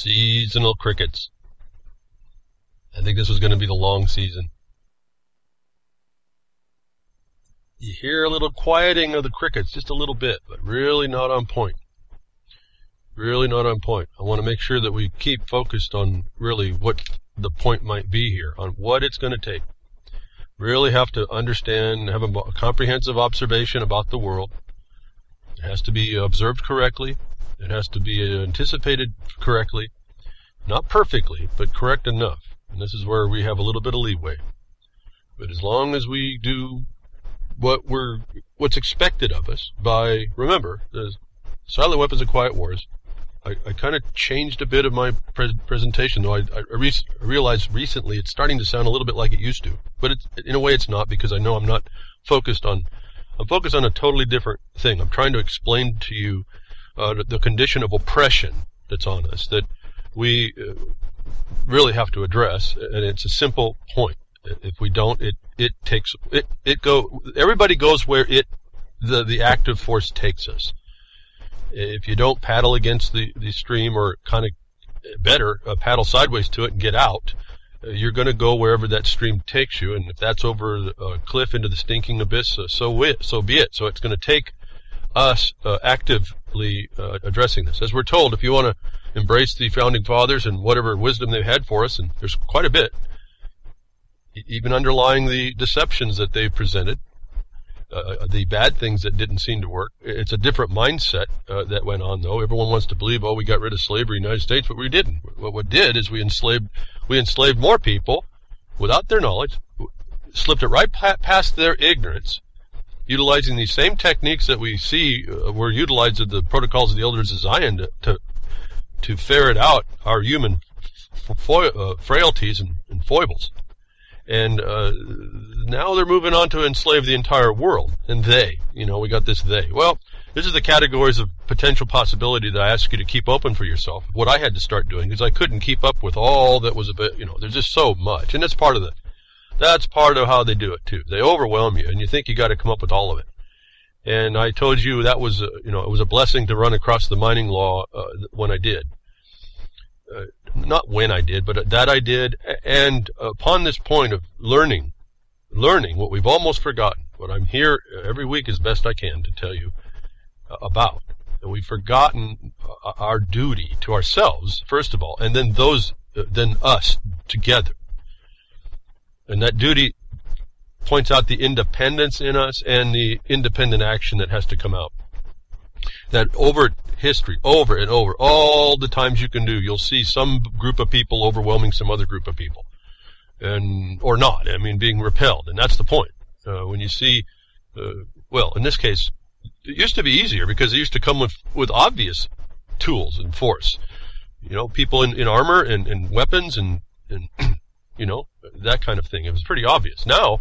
Seasonal crickets. I think this was going to be the long season. You hear a little quieting of the crickets, just a little bit, but really not on point. Really not on point. I want to make sure that we keep focused on really what the point might be here, on what it's going to take. Really have to understand, have a comprehensive observation about the world. It has to be observed correctly. It has to be anticipated correctly. Not perfectly, but correct enough. And this is where we have a little bit of leeway. But as long as we do what's expected of us by, remember, the silent weapons and quiet wars, I kind of changed a bit of my presentation, though I realized recently it's starting to sound a little bit like it used to. But in a way it's not, because I know I'm focused on a totally different thing. I'm trying to explain to you the condition of oppression that's on us, that we really have to address, and it's a simple point. If we don't, everybody goes where the active force takes us. If you don't paddle against the stream, or kind of better, paddle sideways to it and get out, you're going to go wherever that stream takes you. And if that's over a cliff into the stinking abyss, so be it. So it's going to take us actively addressing this. As we're told, if you want to embrace the Founding Fathers and whatever wisdom they've had for us, and there's quite a bit, even underlying the deceptions that they've presented, the bad things that didn't seem to work. It's a different mindset that went on, though. Everyone wants to believe, we got rid of slavery in the United States, but we didn't. What we did is we enslaved more people without their knowledge, slipped it right past their ignorance, utilizing these same techniques that we see were utilized in the protocols of the elders of Zion to ferret out our human frailties and foibles. And now they're moving on to enslave the entire world. And we got this they. Well, this is the categories of potential possibility that I ask you to keep open for yourself. What I had to start doing, because I couldn't keep up with all that was a bit, there's just so much. And that's part of how they do it too. They overwhelm you, and you think you got to come up with all of it. And I told you that was, it was a blessing to run across the mining law when I did. Not when I did, but that I did. And upon this point of learning what we've almost forgotten, what I'm here every week as best I can to tell you about. And we've forgotten our duty to ourselves, first of all, and then then us together. And that duty points out the independence in us and the independent action that has to come out. That over history, over and over, all the times you can do, you'll see some group of people overwhelming some other group of people. Or not, being repelled. And that's the point. When you see, in this case, it used to be easier because it used to come with obvious tools and force. People in armor and weapons and that kind of thing. It was pretty obvious. Now,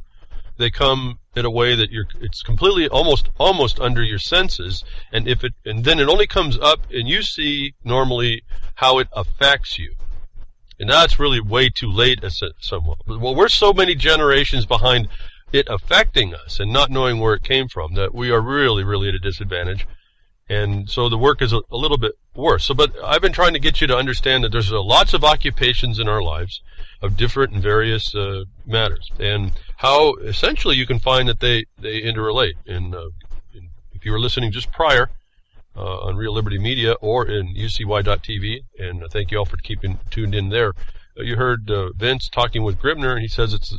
they come in a way that it's completely almost under your senses, and then it only comes up and you see normally how it affects you. And that's really way too late somewhat. Well, we're so many generations behind it affecting us and not knowing where it came from that we are really, really at a disadvantage. And so the work is a little bit worse. But I've been trying to get you to understand that there's lots of occupations in our lives of different and various matters, and how essentially you can find that they interrelate. If you were listening just prior on Real Liberty Media or in UCY.tv, and thank you all for keeping tuned in there, you heard Vince talking with Gribner, and he says it's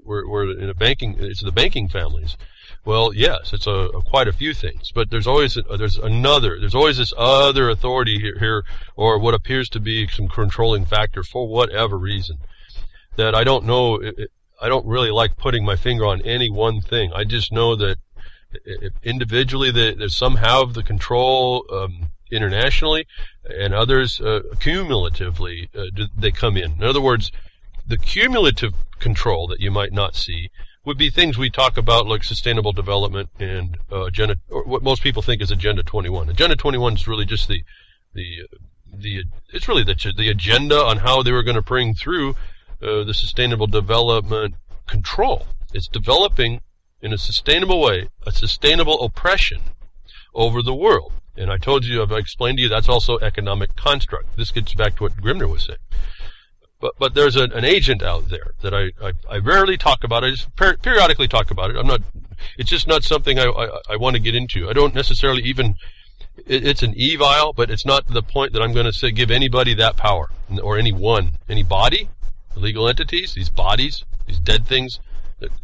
we're in it's the banking families. Well, yes, it's quite a few things, but there's always this other authority here, or what appears to be some controlling factor for whatever reason that I don't know. I don't really like putting my finger on any one thing. I just know that individually there's some have the control internationally, and others cumulatively they come in. In other words, the cumulative control that you might not see would be things we talk about like sustainable development and agenda, or what most people think is Agenda 21. Agenda 21 is really just the agenda on how they were going to bring through the sustainable development control. It's developing in a sustainable way a sustainable oppression over the world. And I told you, I've explained to you, that's also economic construct. This gets back to what Grimner was saying. But there's an agent out there that I rarely talk about. I just periodically talk about it. It's just not something I want to get into. I don't necessarily even, it's an evil, but it's not to the point that I'm going to say give anybody that power, or any body, legal entities, these bodies, these dead things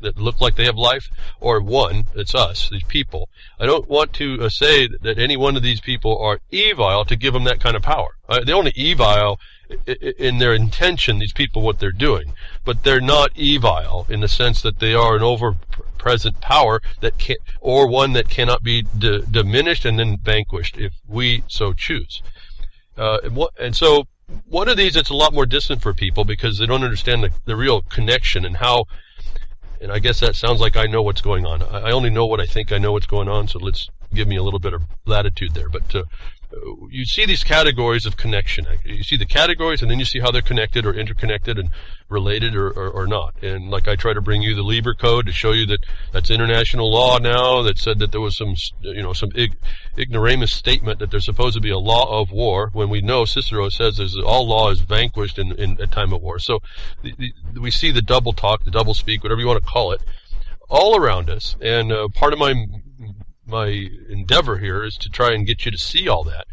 that look like they have life, or one, it's us, these people. I don't want to say that any one of these people are evil to give them that kind of power. They're only evil in their intention, these people, what they're doing. But they're not evil in the sense that they are an over-present power that can, or one that cannot be diminished and then vanquished if we so choose. And so one of these, it's a lot more distant for people because they don't understand the real connection and how. And I guess that sounds like I know what's going on. I only know what I think I know what's going on, so let's give me a little bit of latitude there. But you see these categories of connection. You see the categories, and then you see how they're connected or interconnected and related or not. And like I try to bring you the Lieber Code to show you that that's international law now that said that there was some ignoramus statement that there's supposed to be a law of war, when we know Cicero says all law is vanquished in a time of war. So we see the double talk, the double speak, whatever you want to call it, all around us. And part of my endeavor here is to try and get you to see all that.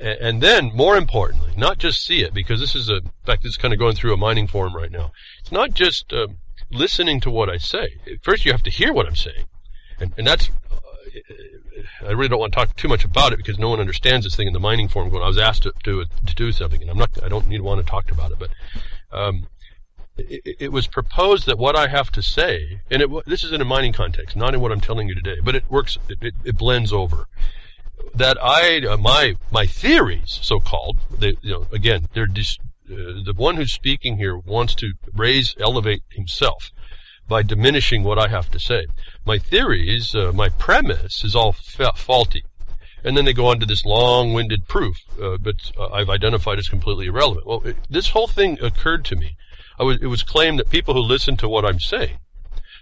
And then, more importantly, not just see it, because this is in fact, this is kind of going through a mining forum right now. It's not just listening to what I say. First, you have to hear what I'm saying. And that's, I really don't want to talk too much about it because no one understands this thing in the mining forum. When I was asked to do something, and I don't want to talk about it, but it was proposed that what I have to say, and this is in a mining context, not in what I'm telling you today, but it works, it blends over. That my theories, so-called, again, they're the one who's speaking here wants to elevate himself by diminishing what I have to say. My theories, my premise is all faulty. And then they go on to this long-winded proof, but I've identified as completely irrelevant. Well, this whole thing occurred to me. It was claimed that people who listen to what I'm saying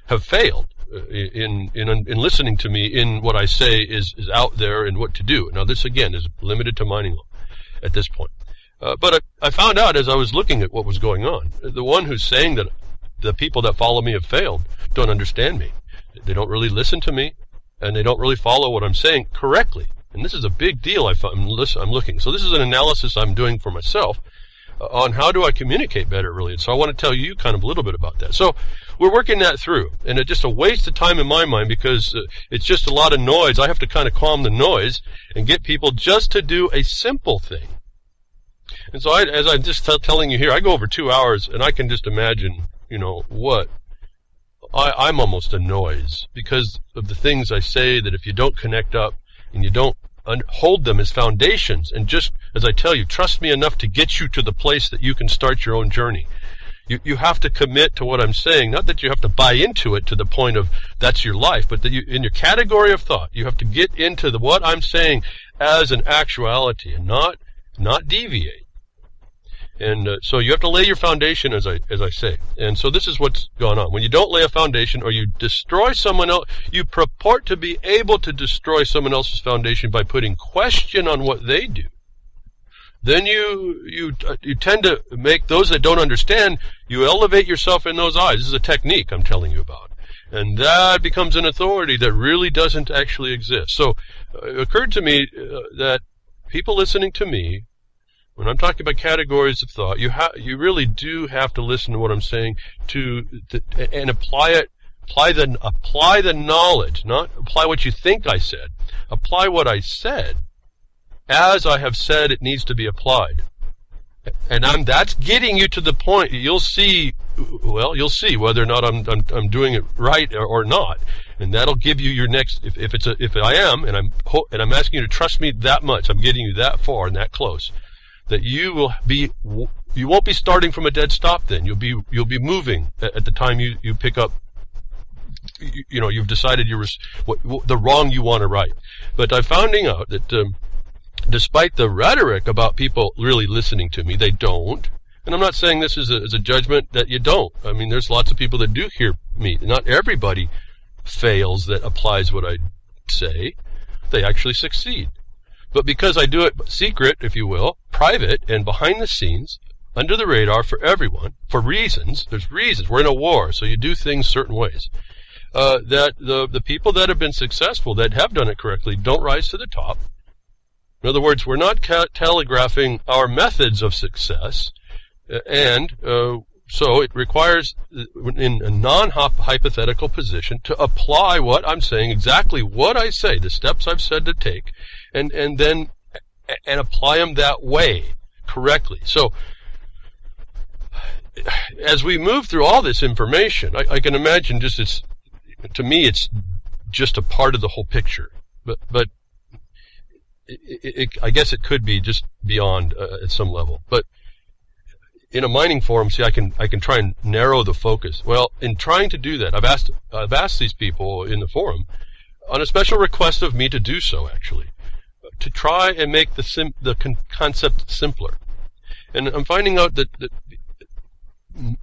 have failed in listening to me in what I say is out there and what to do. Now, this, again, is limited to mining law at this point. But I found out as I was looking at what was going on, the one who's saying that the people that follow me have failed don't understand me. They don't really listen to me, and they don't really follow what I'm saying correctly. And this is a big deal I'm looking. So this is an analysis I'm doing for myself on how do I communicate better, really. And so I want to tell you kind of a little bit about that. So we're working that through, and it's just a waste of time in my mind because it's just a lot of noise. I have to kind of calm the noise and get people just to do a simple thing. And so as I'm just telling you here, I go over 2 hours, and I can just imagine, what. I'm almost a noise because of the things I say that if you don't connect up and you don't hold them as foundations, and just, as I tell you, trust me enough to get you to the place that you can start your own journey. You have to commit to what I'm saying, not that you have to buy into it to the point of that's your life, but that in your category of thought, you have to get into what I'm saying as an actuality and not deviate. And so you have to lay your foundation, as I say. And so this is what's gone on. When you don't lay a foundation, or you destroy someone else, you purport to be able to destroy someone else's foundation by putting question on what they do. Then you tend to make those that don't understand, you elevate yourself in those eyes. This is a technique I'm telling you about. And that becomes an authority that really doesn't actually exist. So it occurred to me that people listening to me, when I'm talking about categories of thought, you really do have to listen to what I'm saying and apply it. Apply the knowledge, not apply what you think I said. Apply what I said as I have said it needs to be applied. And that's getting you to the point. You'll see whether or not I'm doing it right or not. And that'll give you your next, if I am, and I'm asking you to trust me that much, I'm getting you that far and that close, that you won't be starting from a dead stop then. You'll be moving at the time you pick up, you've decided the wrong you want to right. But I'm finding out that despite the rhetoric about people really listening to me, they don't. And I'm not saying this as a judgment that you don't. I mean, there's lots of people that do hear me. Not everybody fails that applies what I say. They actually succeed. But because I do it secret, if you will, private, and behind the scenes, under the radar for everyone, for reasons, there's reasons, we're in a war, so you do things certain ways, that the people that have been successful, that have done it correctly, don't rise to the top. In other words, we're not telegraphing our methods of success, and so it requires, in a non-hypothetical position, to apply what I'm saying, exactly what I say, the steps I've said to take, and then apply them that way, correctly. So, as we move through all this information, I can imagine to me, it's just a part of the whole picture. But I guess it could be just beyond at some level. But in a mining forum, see, I can try and narrow the focus. Well, in trying to do that, I've asked these people in the forum, on a special request of me to do so, actually, to try and make the concept simpler. And I'm finding out that it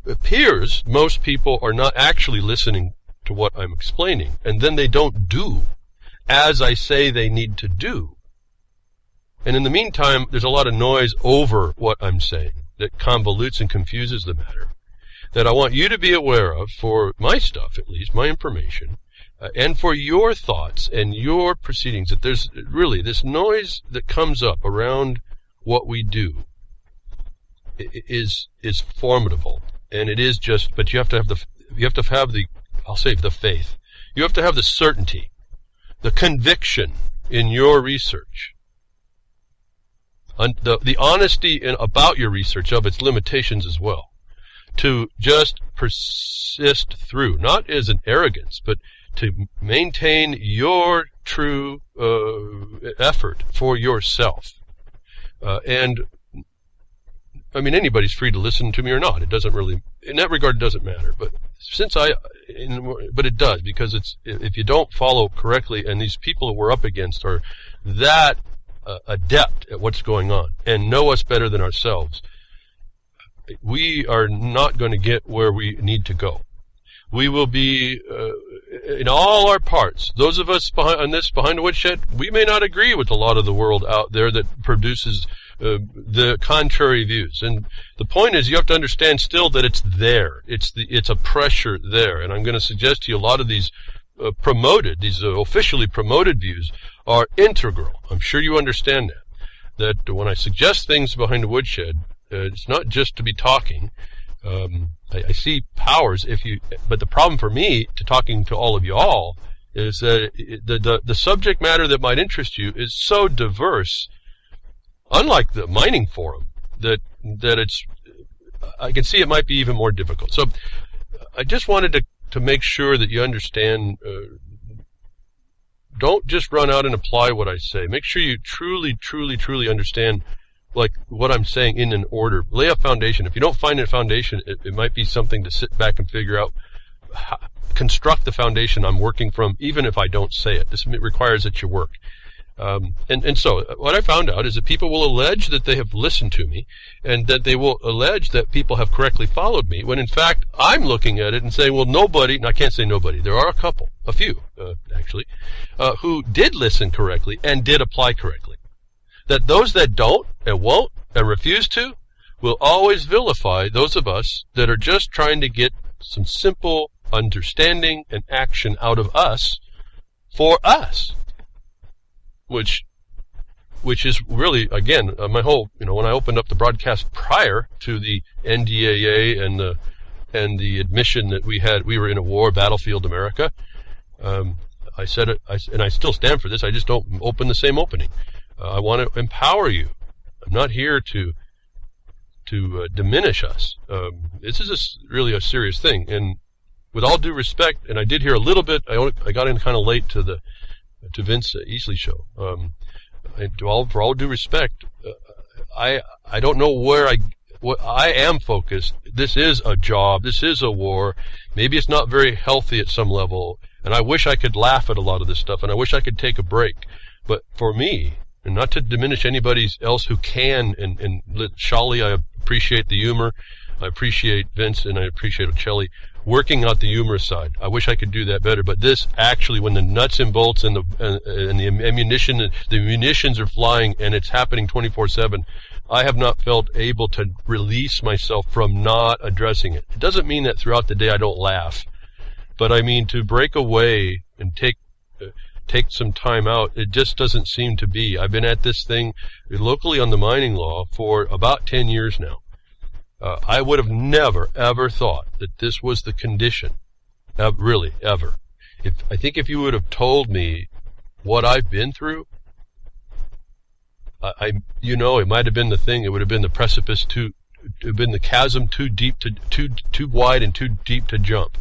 appears most people are not actually listening to what I'm explaining, and then they don't do as I say they need to do. And in the meantime, there's a lot of noise over what I'm saying that convolutes and confuses the matter, that I want you to be aware of, for my stuff at least, my information, and for your thoughts and your proceedings, that there's really this noise that comes up around what we do is formidable, and it is just, but you have to have the I'll say the faith. You have to have the certainty, the conviction in your research, the honesty about your research, of its limitations as well, to just persist through, not as an arrogance, but to maintain your true effort for yourself. And I mean, anybody's free to listen to me or not. It doesn't really, in that regard, it doesn't matter. But but it does, because if you don't follow correctly, and these people that we're up against are that adept at what's going on and know us better than ourselves, we are not going to get where we need to go. We will be, in all our parts, those of us behind the woodshed, we may not agree with a lot of the world out there that produces the contrary views. And the point is, you have to understand still that it's there. It's a pressure there. And I'm going to suggest to you a lot of these officially promoted views are integral. I'm sure you understand that when I suggest things behind the woodshed, it's not just to be talking. I see powers but the problem for me to talking to all of you all is that the subject matter that might interest you is so diverse, unlike the mining forum, that I can see it might be even more difficult. So I just wanted to make sure that you understand, don't just run out and apply what I say. Make sure you truly, truly, truly understand, like, what I'm saying in an order. Lay a foundation. If you don't find a foundation, it might be something to sit back and figure out, construct the foundation I'm working from, even if I don't say it. This requires that you work. And so what I found out is that people will allege that they have listened to me, and that they will allege that people have correctly followed me, when in fact I'm looking at it and saying, well, nobody, and I can't say nobody, there are a few actually, who did listen correctly and did apply correctly. That those that don't and won't and refuse to will always vilify those of us that are just trying to get some simple understanding and action out of us for us. Which is really, again, my whole, when I opened up the broadcast prior to the NDAA and the admission that we were in a war, battlefield America, I said it, and I still stand for this. I just don't open the same opening. I want to empower you. I'm not here to diminish us. This is really a serious thing, and with all due respect, and I did hear a little bit. I got in kind of late to Vince Easley show. For all due respect, I don't know what I am focused. This is a job. This is a war. Maybe it's not very healthy at some level, and I wish I could laugh at a lot of this stuff, and I wish I could take a break. But for me, and not to diminish anybody else who can, and Shali, I appreciate the humor. I appreciate Vince and I appreciate Ocelli working out the humorous side. I wish I could do that better, but this actually, when the nuts and bolts and the munitions are flying and it's happening 24/7, I have not felt able to release myself from not addressing it. It doesn't mean that throughout the day I don't laugh, but I mean to break away and take some time out. It just doesn't seem to be. I've been at this thing locally on the mining law for about 10 years now. I would have never, ever thought that this was the condition, really, ever. I think if you would have told me what I've been through, it might have been the thing. It would have been the precipice it would have been the chasm too deep too wide and too deep to jump.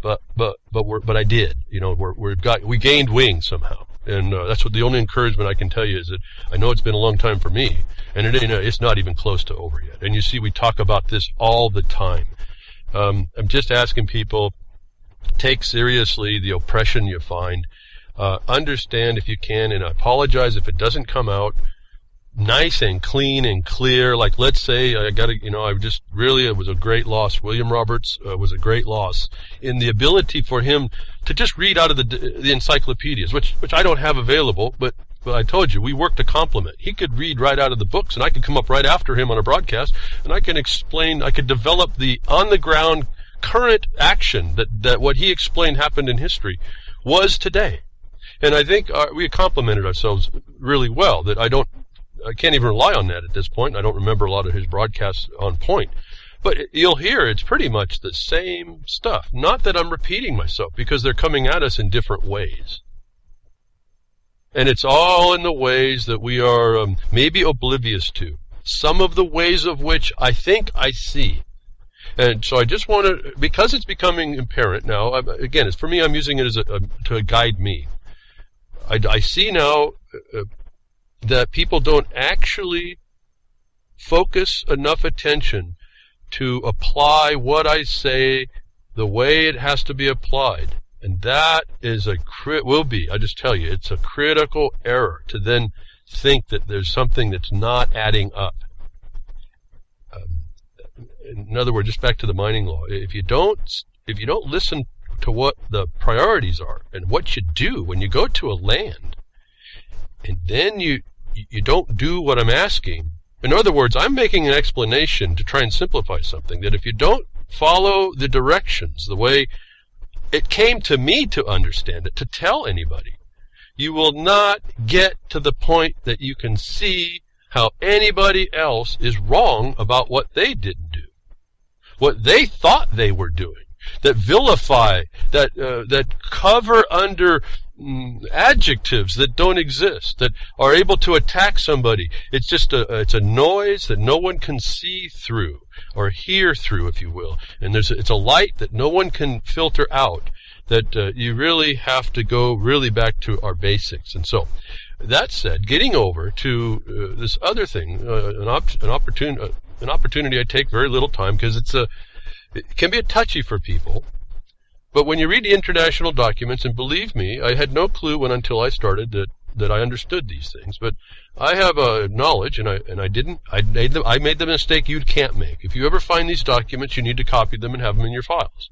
But I did. We gained wings somehow, and that's what the only encouragement I can tell you is that I know it's been a long time for me, and it's not even close to over yet. And you see, we talk about this all the time. I'm just asking people, take seriously the oppression you find. Understand if you can, and I apologize if it doesn't come out nice and clean and clear. Like, let's say it was a great loss. William Roberts was a great loss in the ability for him to just read out of the encyclopedias, which I don't have available, but I told you, we worked a complement. He could read right out of the books, and I could come up right after him on a broadcast, and I could develop the on-the-ground current action that what he explained happened in history was today. And I think we complemented ourselves really well. That I can't even rely on that at this point. I don't remember a lot of his broadcasts on point. But you'll hear it's pretty much the same stuff. Not that I'm repeating myself, because they're coming at us in different ways. And it's all in the ways that we are maybe oblivious to. Some of the ways of which I think I see. And so I just want to, because it's becoming apparent now, again, it's for me, I'm using it as to guide me. I see now that people don't actually focus enough attention to apply what I say the way it has to be applied. And that is I just tell you, it's a critical error to then think that there's something that's not adding up. In other words, just back to the mining law, if you don't listen to what the priorities are and what you do when you go to a land, and then you don't do what I'm asking. In other words, I'm making an explanation to try and simplify something, that if you don't follow the directions the way it came to me to understand it, to tell anybody, you will not get to the point that you can see how anybody else is wrong about what they didn't do, what they thought they were doing, that vilify, that cover under adjectives that don't exist, that are able to attack somebody. It's just it's a noise that no one can see through or hear through, if you will. And it's a light that no one can filter out, that you really have to go really back to our basics. And so, that said, getting over to this other thing, an opportunity I take very little time, because it can be a touchy for people. But when you read the international documents, and believe me, I had no clue until I started that I understood these things. But I have knowledge, and I made the mistake you can't make. If you ever find these documents, you need to copy them and have them in your files.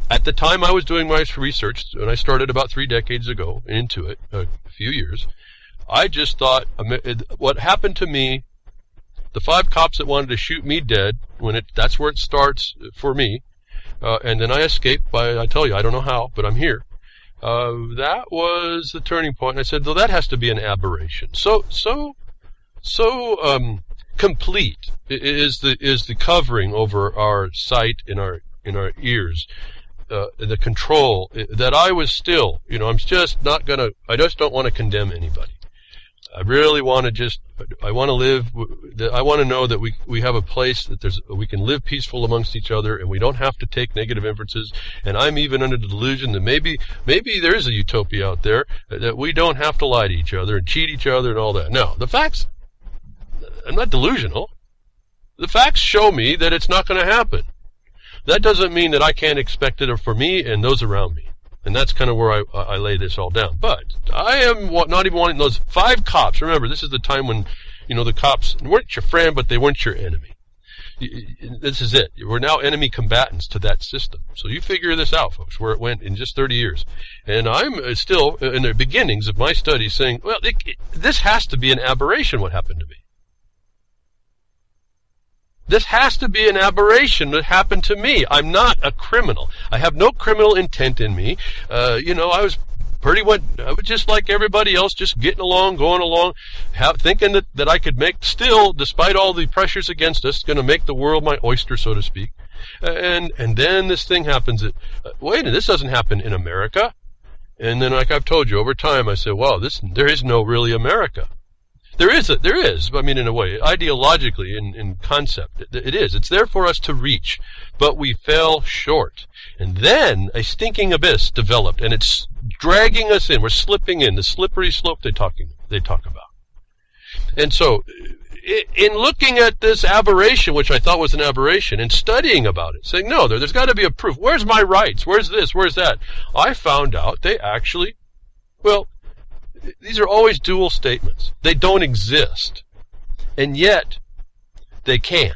At the time I was doing my research, and I started about 3 decades ago into it, a few years, I just thought what happened to me, the 5 cops that wanted to shoot me dead, that's where it starts for me. And then I escaped I tell you, I don't know how, but I'm here. That was the turning point. And I said, well, that has to be an aberration. So complete is the covering over our sight in our ears, the control that I was still, I just don't want to condemn anybody. I really want to I want to live, I want to know that we have a place that we can live peaceful amongst each other, and we don't have to take negative inferences. And I'm even under the delusion that maybe there is a utopia out there, that we don't have to lie to each other and cheat each other and all that. Now, the facts, I'm not delusional. The facts show me that it's not going to happen. That doesn't mean that I can't expect it for me and those around me. And that's kind of where I lay this all down. But I am not even wanting those 5 cops. Remember, this is the time when, the cops weren't your friend, but they weren't your enemy. This is it. We're now enemy combatants to that system. So you figure this out, folks, where it went in just 30 years. And I'm still in the beginnings of my study saying, well, this has to be an aberration, what happened to me. This has to be an aberration that happened to me. I'm not a criminal. I have no criminal intent in me. I was just like everybody else, just getting along, going along, thinking that I could still, despite all the pressures against us, going to make the world my oyster, so to speak. And then this thing happens. Wait a minute, this doesn't happen in America. And then, like I've told you, over time, I say, well, there is no really America. There is. I mean, in a way, ideologically, in concept, it is. It's there for us to reach, but we fell short. And then a stinking abyss developed, and it's dragging us in. We're slipping in the slippery slope they talk about. And so, in looking at this aberration, which I thought was an aberration, and studying about it, saying, no, there's got to be a proof. Where's my rights? Where's this? Where's that? I found out they actually, these are always dual statements. They don't exist. And yet, they can.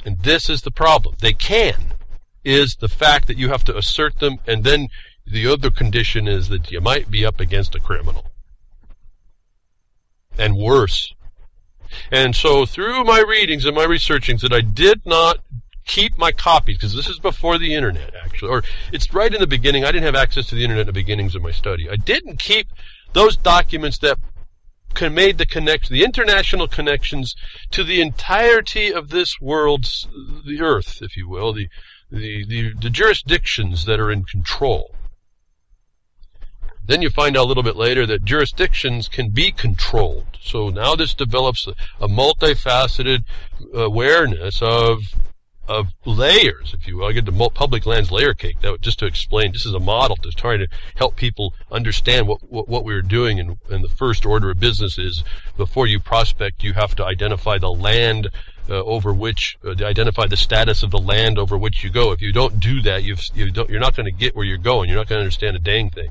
And this is the problem. They can is the fact that you have to assert them, and then the other condition is that you might be up against a criminal. And worse. And so through my readings and my researchings that I did not keep my copies, because this is before the internet, actually, or it's right in the beginning. I didn't have access to the internet in the beginnings of my study. I didn't keep those documents that made the connection, the international connections to the entirety of this world's, the earth, if you will, the jurisdictions that are in control. Then you find out a little bit later that jurisdictions can be controlled. So now this develops a multifaceted awareness of layers, if you will. I get the public lands layer cake, just to explain. This is a model to try to help people understand what we're doing. And the first order of business is, before you prospect, you have to identify the land over which, identify the status of the land over which you go. If you don't do that, you're not going to get where you're going. You're not going to understand a dang thing.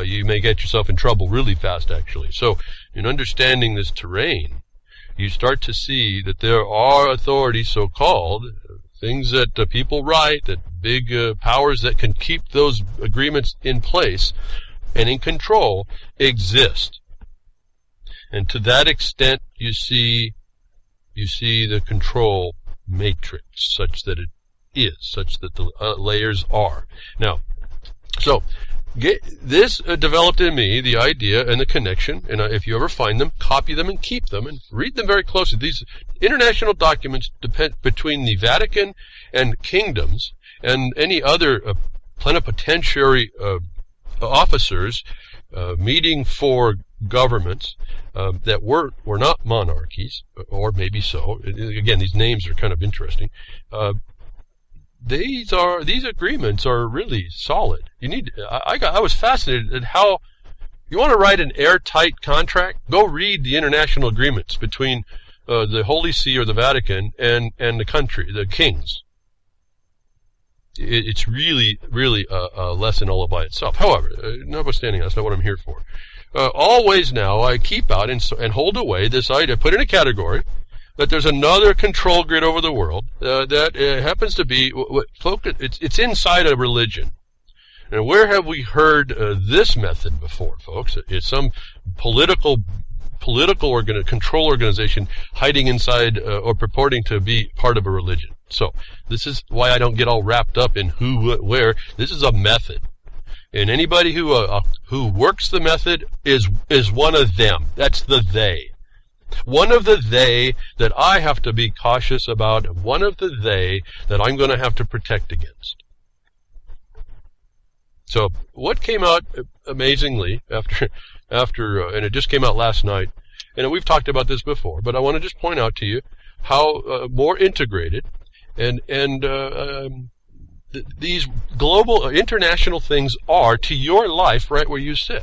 You may get yourself in trouble really fast, actually. So, in understanding this terrain, you start to see that there are authorities, so-called, things that people write, that big powers that can keep those agreements in place and in control exist. And to that extent, you see the control matrix, such that the layers are. Now, so this developed in me the idea and the connection, and if you ever find them, copy them and keep them and read them very closely. These international documents between the Vatican and kingdoms and any other plenipotentiary officers meeting for governments that were not monarchies, or maybe so. Again, these names are kind of interesting. These agreements are really solid. I was fascinated at how you want to write an airtight contract. Go read the international agreements between the Holy See or the Vatican and the country, the kings. It's really a lesson all by itself. However, notwithstanding, that's not what I'm here for. Always now I keep out and hold away this idea, put in a category, that there's another control grid over the world that happens to be it's inside a religion. And where have we heard this method before, folks? It's some political control organization hiding inside or purporting to be part of a religion. So this is why I don't get all wrapped up in who, where. This is a method, and anybody who works the method is one of them. That's the they. One of the they that I have to be cautious about, one of the they that I'm going to have to protect against. So what came out amazingly after and it just came out last night, and we've talked about this before, but I want to just point out to you how more integrated and these global international things are to your life right where you sit.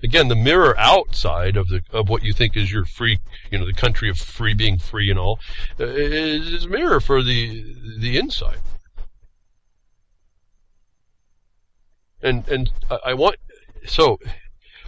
Again, the mirror outside of what you think is your free, the country of being free and all, is a mirror for the inside. And I want, so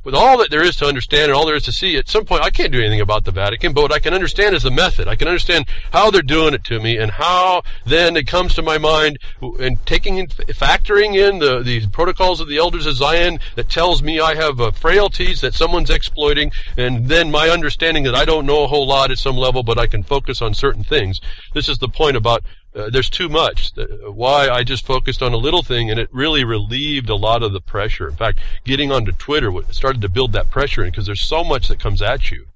with all that there is to understand and all there is to see, at some point I can't do anything about the Vatican, but what I can understand is the method. I can understand how they're doing it to me, and how then it comes to my mind, and factoring in the protocols of the elders of Zion that tells me I have frailties that someone's exploiting, and then my understanding that I don't know a whole lot at some level, but I can focus on certain things. This is the point about there's too much. Why I just focused on a little thing, and it really relieved a lot of the pressure. In fact, getting onto Twitter started to build that pressure in, because there's so much that comes at you.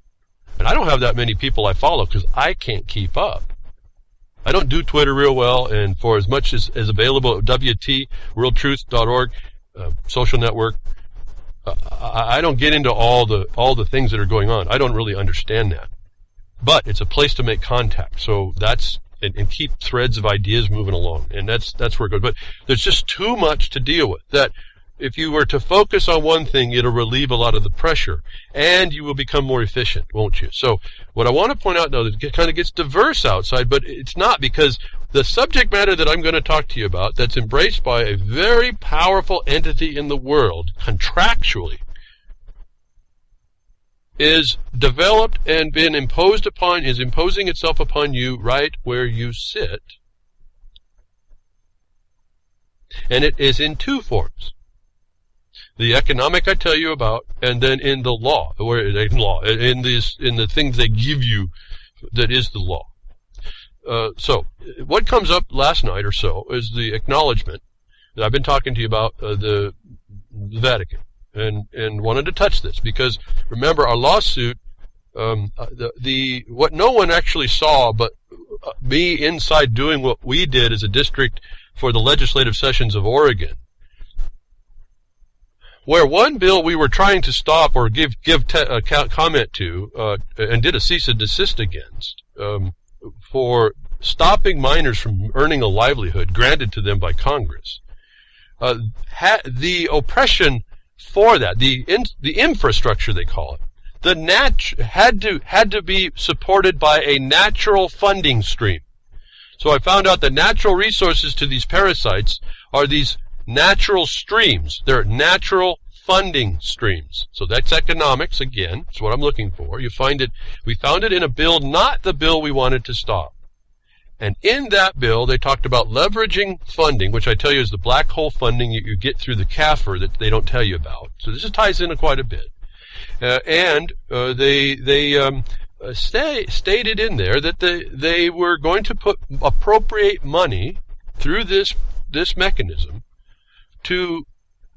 And I don't have that many people I follow because I can't keep up. I don't do Twitter real well, and for as much as available at WT, worldtruth.org, social network, I don't get into all the things that are going on. I don't really understand that. But it's a place to make contact. So that's and keep threads of ideas moving along, and that's where it goes. But there's just too much to deal with, that if you were to focus on one thing, it'll relieve a lot of the pressure, and you will become more efficient, won't you? So what I want to point out, though, that it kind of gets diverse outside, but it's not, because the subject matter that I'm going to talk to you about, that's embraced by a very powerful entity in the world, contractually, is developed and been imposed upon, is imposing itself upon you right where you sit. And it is in two forms. The economic I tell you about, and then in the law, in the things they give you that is the law. So what comes up last night or so is the acknowledgement that I've been talking to you about, the Vatican. And wanted to touch this, because remember our lawsuit, what no one actually saw but me inside doing what we did as a district for the legislative sessions of Oregon, where one bill we were trying to stop or give comment to, and did a cease and desist against, for stopping minors from earning a livelihood granted to them by Congress, the oppression for that, the infrastructure they call it, had to be supported by a natural funding stream. So I found out the natural resources to these parasites are these natural streams. They're natural funding streams. So that's economics again. That's what I'm looking for. We found it in a bill, not the bill we wanted to stop. And in that bill, they talked about leveraging funding, which I tell you is the black hole funding you get through the CAFR that they don't tell you about. So this ties into quite a bit. They stated in there that they were going to appropriate money through this mechanism to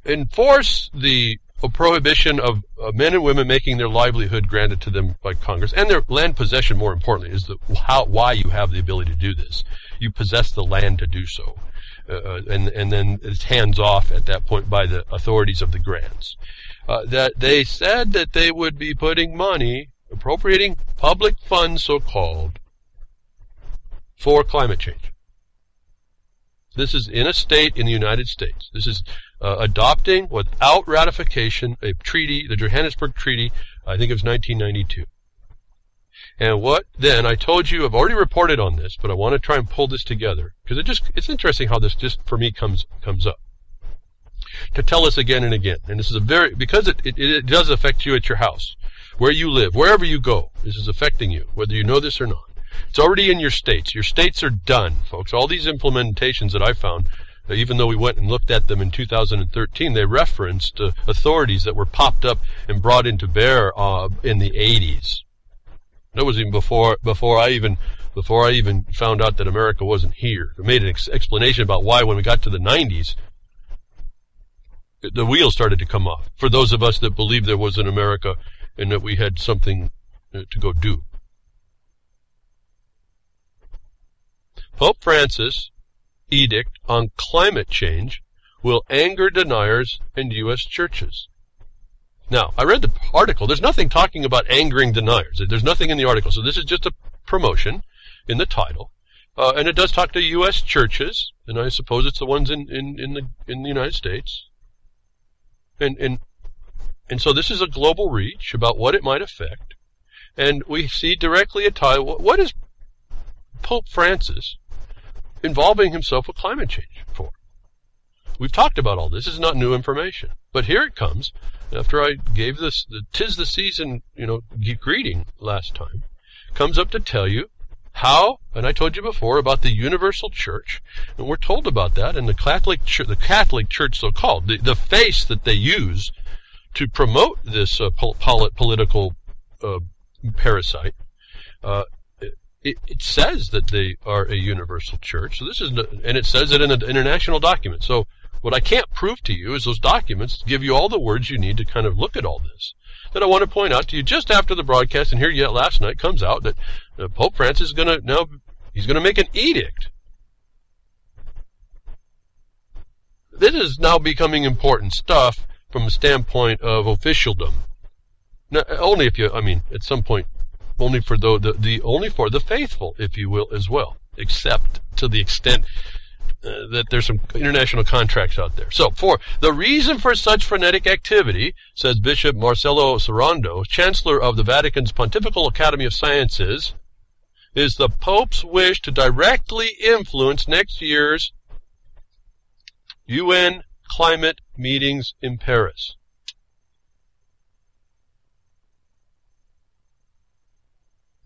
enforce the prohibition of men and women making their livelihood granted to them by Congress, and their land possession, more importantly, is why you have the ability to do this. You possess the land to do so, and then it's hands off at that point by the authorities of the grants. That they said that they would be putting money, appropriating public funds, so-called, for climate change. This is in a state in the United States. This is adopting, without ratification, a treaty, the Johannesburg Treaty, I think it was 1992. And what then, I told you, I've already reported on this, but I want to try and pull this together, because it's interesting how this just, for me, comes up. To tell us again and again, and this is because it does affect you at your house, where you live, wherever you go, this is affecting you, whether you know this or not. It's already in your states. Your states are done, folks. All these implementations that I found, even though we went and looked at them in 2013, they referenced authorities that were popped up and brought into bear in the 80s. That was even before I even found out that America wasn't here. I made an explanation about why, when we got to the 90s, the wheels started to come off, for those of us that believed there was an America and that we had something to go do. Pope Francis' edict on climate change will anger deniers and U.S. churches. Now, I read the article. There's nothing talking about angering deniers. There's nothing in the article. So this is just a promotion in the title. And it does talk to U.S. churches, and I suppose it's the ones in the United States. And so this is a global reach about what it might affect. And we see directly a tie. What is Pope Francis involving himself with climate change for? We've talked about all this. This is not new information. But here it comes, after I gave this, the 'tis the season, greeting last time, comes up to tell you how, and I told you before about the universal church, and we're told about that, and the Catholic Church so-called, the face that they use to promote this political parasite, it says that they are a universal church. So this is, and it says it in an international document. So what I can't prove to you is those documents give you all the words you need to kind of look at all this. That I want to point out to you just after the broadcast, and here yet last night comes out that Pope Francis is going to make an edict. This is now becoming important stuff from a standpoint of officialdom. Now, only if you, at some point, only for only for the faithful, if you will, as well, except to the extent that there's some international contracts out there. So, the reason for such frenetic activity, says Bishop Marcello Sorondo, Chancellor of the Vatican's Pontifical Academy of Sciences, is the Pope's wish to directly influence next year's UN climate meetings in Paris.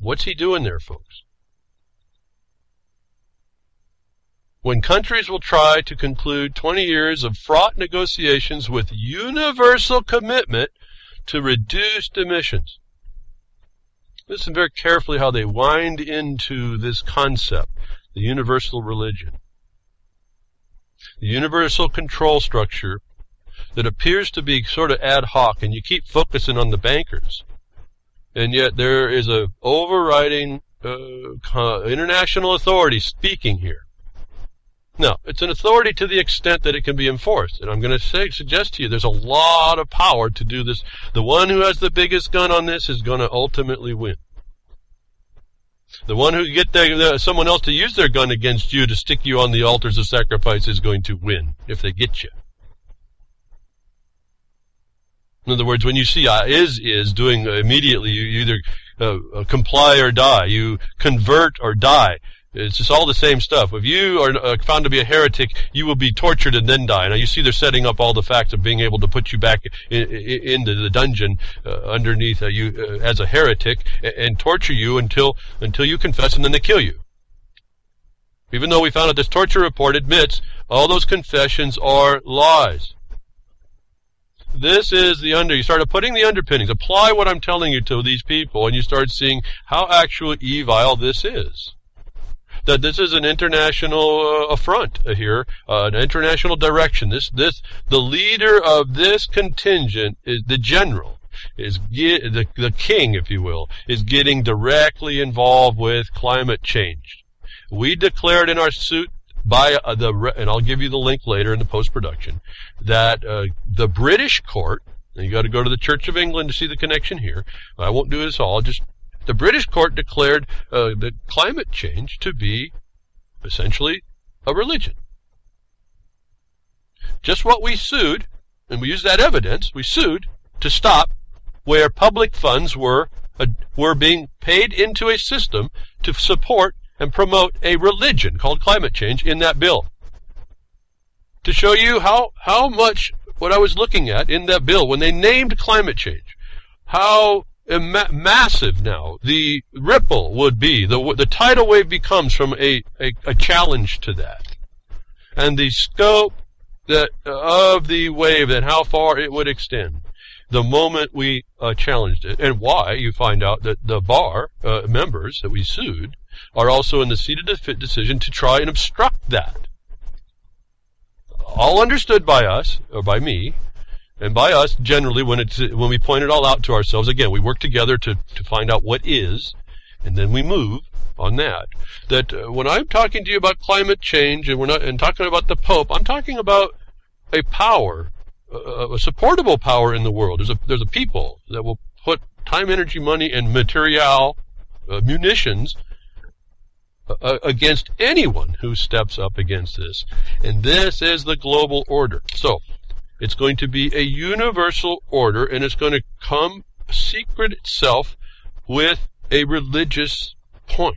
What's he doing there, folks? When countries will try to conclude 20 years of fraught negotiations with universal commitment to reduced emissions. Listen very carefully how they wind into this concept, the universal religion. The universal control structure that appears to be sort of ad hoc, and you keep focusing on the bankers. And yet there is a overriding international authority speaking here. Now, it's an authority to the extent that it can be enforced. And I'm going to suggest to you there's a lot of power to do this. The one who has the biggest gun on this is going to ultimately win. The one who get someone else to use their gun against you to stick you on the altars of sacrifice is going to win if they get you. In other words, when you see is doing immediately, you either comply or die. You convert or die. It's just all the same stuff. If you are found to be a heretic, you will be tortured and then die. Now you see they're setting up all the facts of being able to put you back into the dungeon underneath you as a heretic and torture you until you confess, and then they kill you. Even though we found out this torture report admits all those confessions are lies. This is you started putting the underpinnings. Apply what I'm telling you to these people, and you start seeing how actual evil this is. That this is an international affront here, an international direction. The leader of this contingent is the general, the king, if you will, is getting directly involved with climate change. We declared in our suit and I'll give you the link later in the post-production, that the British court, and you got to go to the Church of England to see the connection here. I won't do this all. The British court declared the climate change to be essentially a religion. Just what we sued, and we used that evidence, we sued to stop where public funds were being paid into a system to support and promote a religion called climate change in that bill. To show you how much what I was looking at in that bill, when they named climate change, how massive now the ripple would be, the tidal wave becomes from a challenge to that, and the scope of the wave and how far it would extend the moment we challenged it, and why you find out that the bar members that we sued are also in the seat of decision to try and obstruct that. All understood by us, or by me, and by us generally when we point it all out to ourselves. Again, we work together to find out what is, and then we move on that. That when I'm talking to you about climate change and talking about the Pope, I'm talking about a power, a supportable power in the world. There's a people that will put time, energy, money, and material, munitions against anyone who steps up against this. And this is the global order. So, it's going to be a universal order, and it's going to come secret itself with a religious point.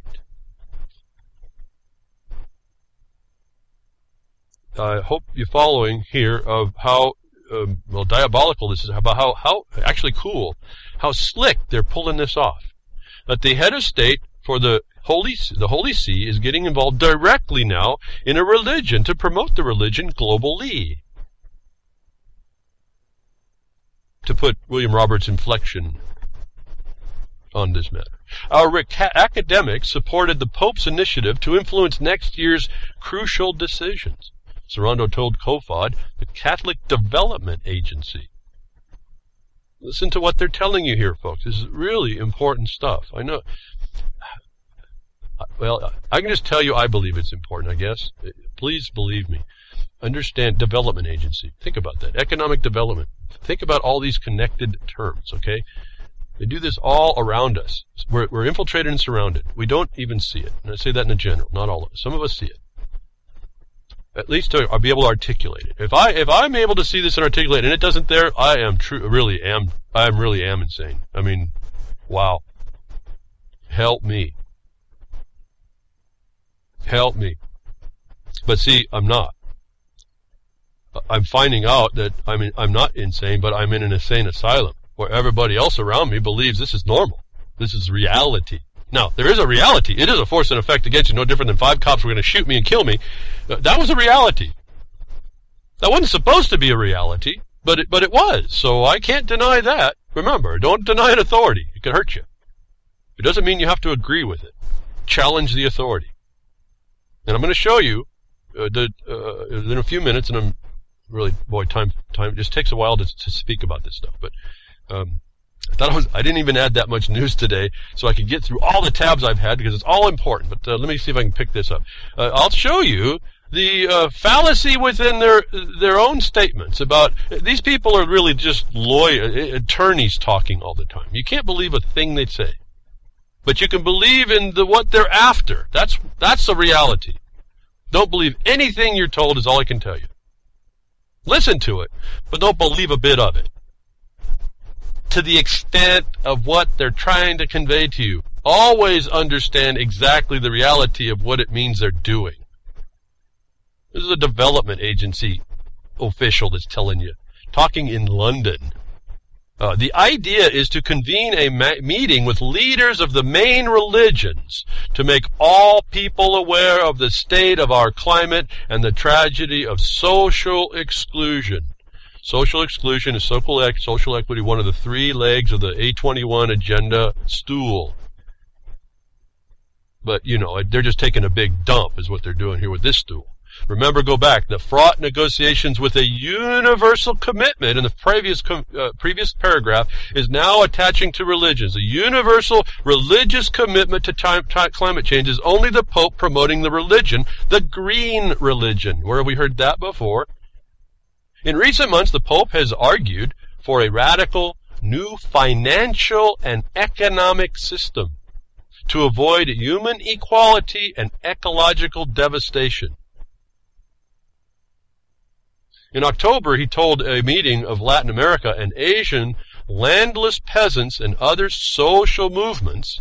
I hope you're following here of how diabolical this is, about how actually cool, how slick they're pulling this off. That the head of state for the Holy See is getting involved directly now in a religion to promote the religion globally. To put William Roberts' inflection on this matter. Our academics supported the Pope's initiative to influence next year's crucial decisions. Serrano told COFOD, the Catholic Development Agency. Listen to what they're telling you here, folks. This is really important stuff. I know. Well, I can just tell you I believe it's important, I guess. Please believe me. Understand development agency. Think about that. Economic development. Think about all these connected terms, okay? They do this all around us. We're infiltrated and surrounded. We don't even see it. And I say that in a general, not all of us. Some of us see it. At least I'll be able to articulate it. If I'm able to see this and articulate it, and it doesn't there, I really am insane. I mean, wow. Help me. Help me. But see, I'm not. I'm finding out that I'm not insane, but I'm in an insane asylum where everybody else around me believes this is normal. This is reality. Now, there is a reality. It is a force and effect against you, no different than 5 cops were going to shoot me and kill me. That was a reality. That wasn't supposed to be a reality, but it was. So I can't deny that. Remember, don't deny an authority. It can hurt you. It doesn't mean you have to agree with it. Challenge the authority. And I'm going to show you in a few minutes, and I'm really, boy, time it just takes a while to speak about this stuff. But I didn't even add that much news today, so I could get through all the tabs I've had because it's all important. But let me see if I can pick this up. I'll show you the fallacy within their own statements about these people are really just attorneys talking all the time. You can't believe a thing they say, but you can believe in what they're after. That's the reality. Don't believe anything you're told is all I can tell you. Listen to it, but don't believe a bit of it. To the extent of what they're trying to convey to you. Always understand exactly the reality of what it means they're doing. This is a development agency official that's telling you. Talking in London. The idea is to convene a meeting with leaders of the main religions to make all people aware of the state of our climate and the tragedy of social exclusion. Social exclusion is social equity, one of the 3 legs of the A21 agenda stool. But, they're just taking a big dump is what they're doing here with this stool. Remember, go back, the fraught negotiations with a universal commitment in the previous paragraph is now attaching to religions. A universal religious commitment to climate change is only the Pope promoting the religion, the green religion. Where have we heard that before? In recent months, the Pope has argued for a radical new financial and economic system to avoid human equality and ecological devastation. In October, he told a meeting of Latin America and Asian landless peasants and other social movements,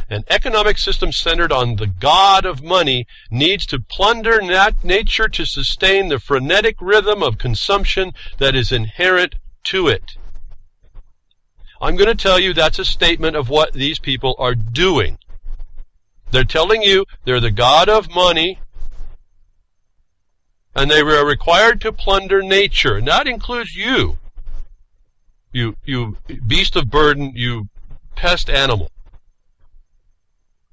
an economic system centered on the god of money needs to plunder nature to sustain the frenetic rhythm of consumption that is inherent to it. I'm going to tell you that's a statement of what these people are doing. They're telling you they're the god of money, and they were required to plunder nature. And that includes you beast of burden, you pest animal.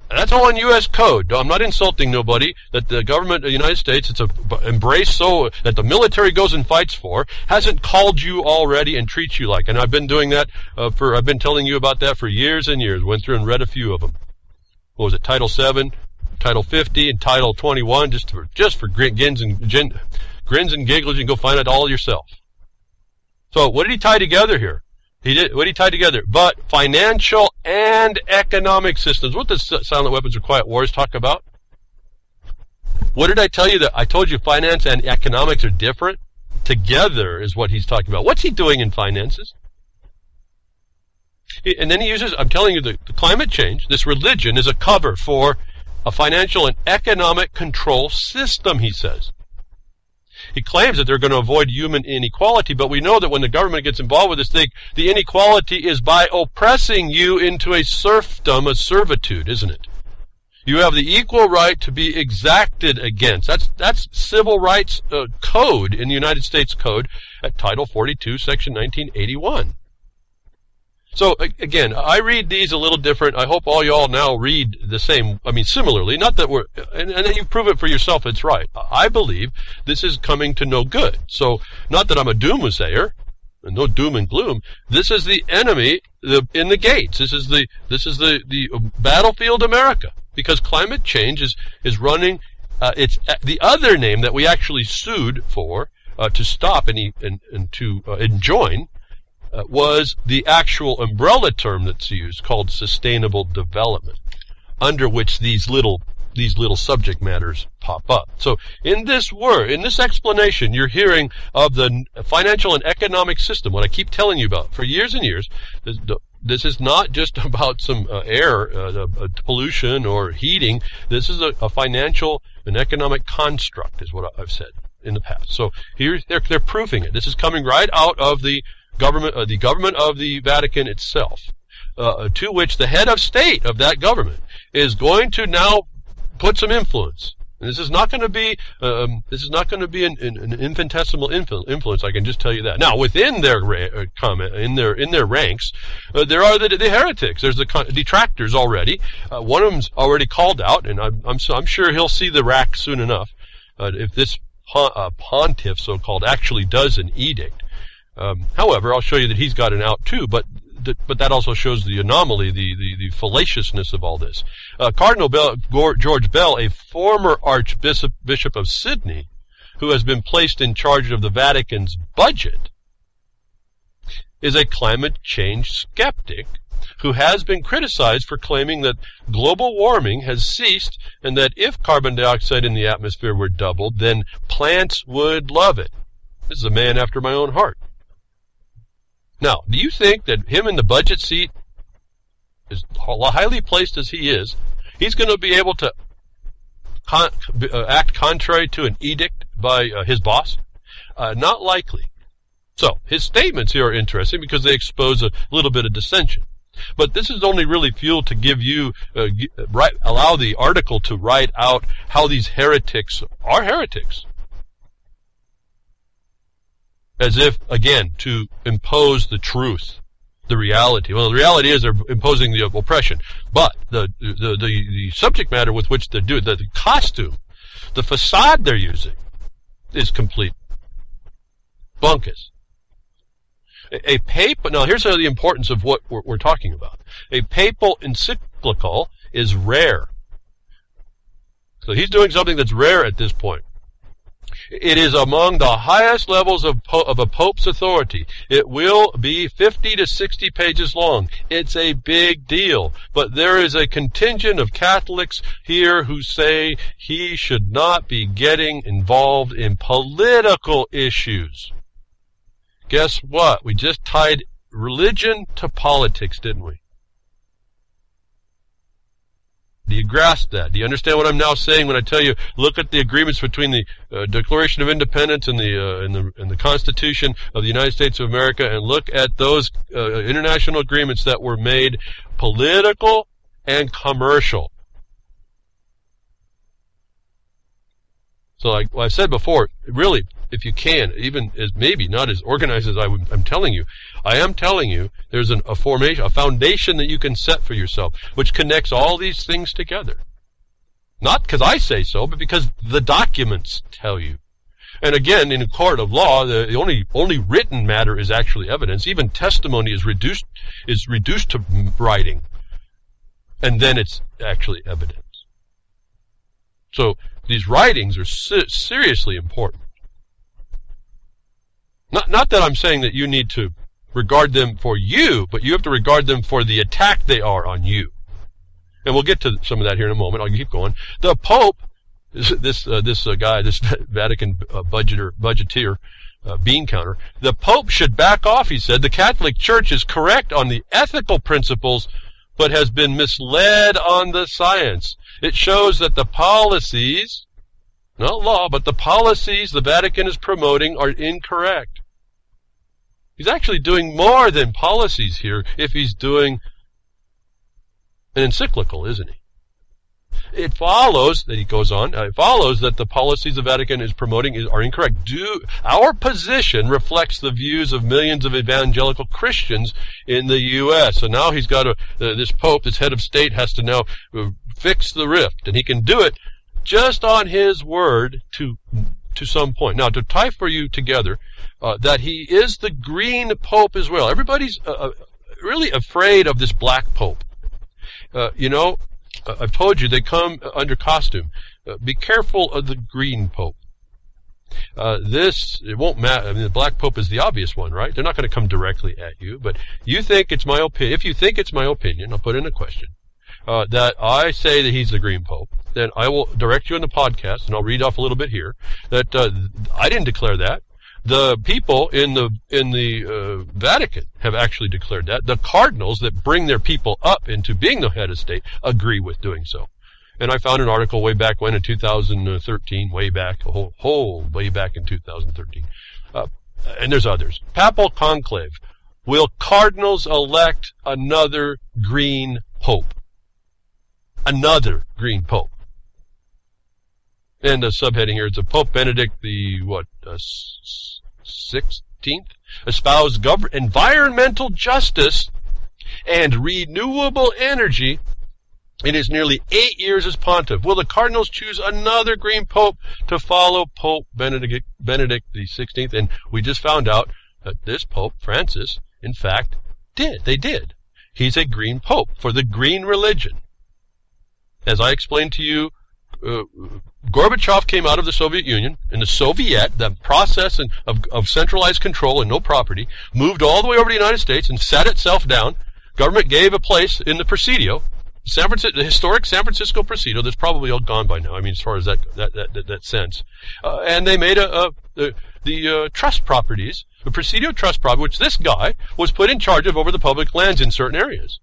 And that's all in U.S. code. I'm not insulting nobody that the government of the United States, it's embrace so that the military goes and fights for, hasn't called you already and treats you like. And I've been doing that I've been telling you about that for years and years. Went through and read a few of them. What was it? Title 7, Title 50, and Title 21, just for grins and giggles. You can go find it all yourself. So what did he tie together here? What did he tie together? But financial and economic systems. What does Silent Weapons or Quiet Wars talk about? What did I tell you? That I told you finance and economics are different? Together is what he's talking about. What's he doing in finances? And then he uses, I'm telling you, the climate change, this religion is a cover for a financial and economic control system, he says. He claims that they're going to avoid human inequality, but we know that when the government gets involved with this thing, the inequality is by oppressing you into a serfdom, a servitude, isn't it? You have the equal right to be exacted against. That's civil rights code in the United States Code at Title 42, Section 1981. So, again, I read these a little different. I hope all y'all now read the same, similarly. Not that and then you prove it for yourself it's right. I believe this is coming to no good. So, not that I'm a doomsayer, no doom and gloom. This is the enemy in the gates. This is the battlefield America. Because climate change is running, it's the other name that we actually sued for, to stop and to enjoin, was the actual umbrella term that's used called sustainable development, under which these little subject matters pop up. So in this explanation, you're hearing of the financial and economic system, what I keep telling you about for years and years. This is not just about some air pollution or heating. This is a financial and economic construct, is what I've said in the past. So here they're proving it. This is coming right out of the government of the Vatican itself, to which the head of state of that government is going to now put some influence. And this is not going to be an infinitesimal influence. I can just tell you that. Now, within their in their ranks, there are the heretics. There's the detractors already. One of them's already called out, and I'm sure he'll see the rack soon enough. If this pontiff, so-called, actually does an edict. However, I'll show you that he's got an out too. But that also shows the anomaly, the fallaciousness of all this. Cardinal George Bell, a former Archbishop of Sydney, who has been placed in charge of the Vatican's budget, is a climate change skeptic who has been criticized for claiming that global warming has ceased and that if carbon dioxide in the atmosphere were doubled, then plants would love it. This is a man after my own heart. Now, do you think that him in the budget seat, as highly placed as he is, he's going to be able to act contrary to an edict by his boss? Not likely. So, his statements here are interesting because they expose a little bit of dissension. But this is only really fuel to give you, allow the article to write out how these heretics are heretics. As if, again, to impose the truth, the reality. Well, the reality is they're imposing the oppression. But the subject matter with which they're doing, the costume, the facade they're using, is complete bunkus. Now here's the importance of what we're talking about. A papal encyclical is rare. So he's doing something that's rare at this point. It is among the highest levels of a pope's authority. It will be 50 to 60 pages long. It's a big deal. But there is a contingent of Catholics here who say he should not be getting involved in political issues. Guess what? We just tied religion to politics, didn't we? Do you grasp that? Do you understand what I'm now saying when I tell you, look at the agreements between the Declaration of Independence and the Constitution of the United States of America, and look at those international agreements that were made political and commercial. So like I said before, really, if you can, even as maybe not as organized as I'm telling you, I am telling you there's a foundation that you can set for yourself, which connects all these things together. Not because I say so, but because the documents tell you. And again, in a court of law, the only written matter is actually evidence. Even testimony is reduced to writing, and then it's actually evidence. So these writings are seriously important. Not that I'm saying that you need to regard them for you, but you have to regard them for the attack they are on you. And we'll get to some of that here in a moment. I'll keep going. The Pope, this guy, this Vatican budgeteer, bean counter, the Pope should back off, he said. The Catholic Church is correct on the ethical principles, but has been misled on the science. It shows that the policies, not law, but the policies the Vatican is promoting are incorrect. He's actually doing more than policies here if he's doing an encyclical, isn't he? It follows, that he goes on, it follows that the policies the Vatican is promoting are incorrect. Our position reflects the views of millions of evangelical Christians in the U.S. So now he's got this Pope, this head of state, has to now fix the rift. And he can do it just on his word to some point. Now, to tie for you together that he is the green Pope as well. Everybody's really afraid of this black Pope. I've told you they come under costume. Be careful of the green Pope. It won't matter. I mean, the black Pope is the obvious one, right? They're not going to come directly at you. But you think it's my opinion. If you think it's my opinion, I'll put in a question, that I say that he's the green Pope, then I will direct you in the podcast, and I'll read off a little bit here, that I didn't declare that. The people in the Vatican have actually declared that. The cardinals that bring their people up into being the head of state agree with doing so. And I found an article way back when in 2013, way back in 2013. And there's others. Papal Conclave. Will cardinals elect another green pope? Another green pope. And the subheading here, it's a Pope Benedict the 16th, espoused environmental justice and renewable energy in his nearly 8 years as pontiff. Will the cardinals choose another green pope to follow Pope Benedict the 16th? And we just found out that this Pope, Francis, in fact, did. They did. He's a green pope for the green religion. As I explained to you, Gorbachev came out of the Soviet Union, and the process of centralized control and no property, moved all the way over to the United States and sat itself down. Government gave a place in the Presidio, the historic San Francisco Presidio, that's probably all gone by now, I mean, as far as that sense. And they made the trust properties, the Presidio trust property, which this guy was put in charge of over the public lands in certain areas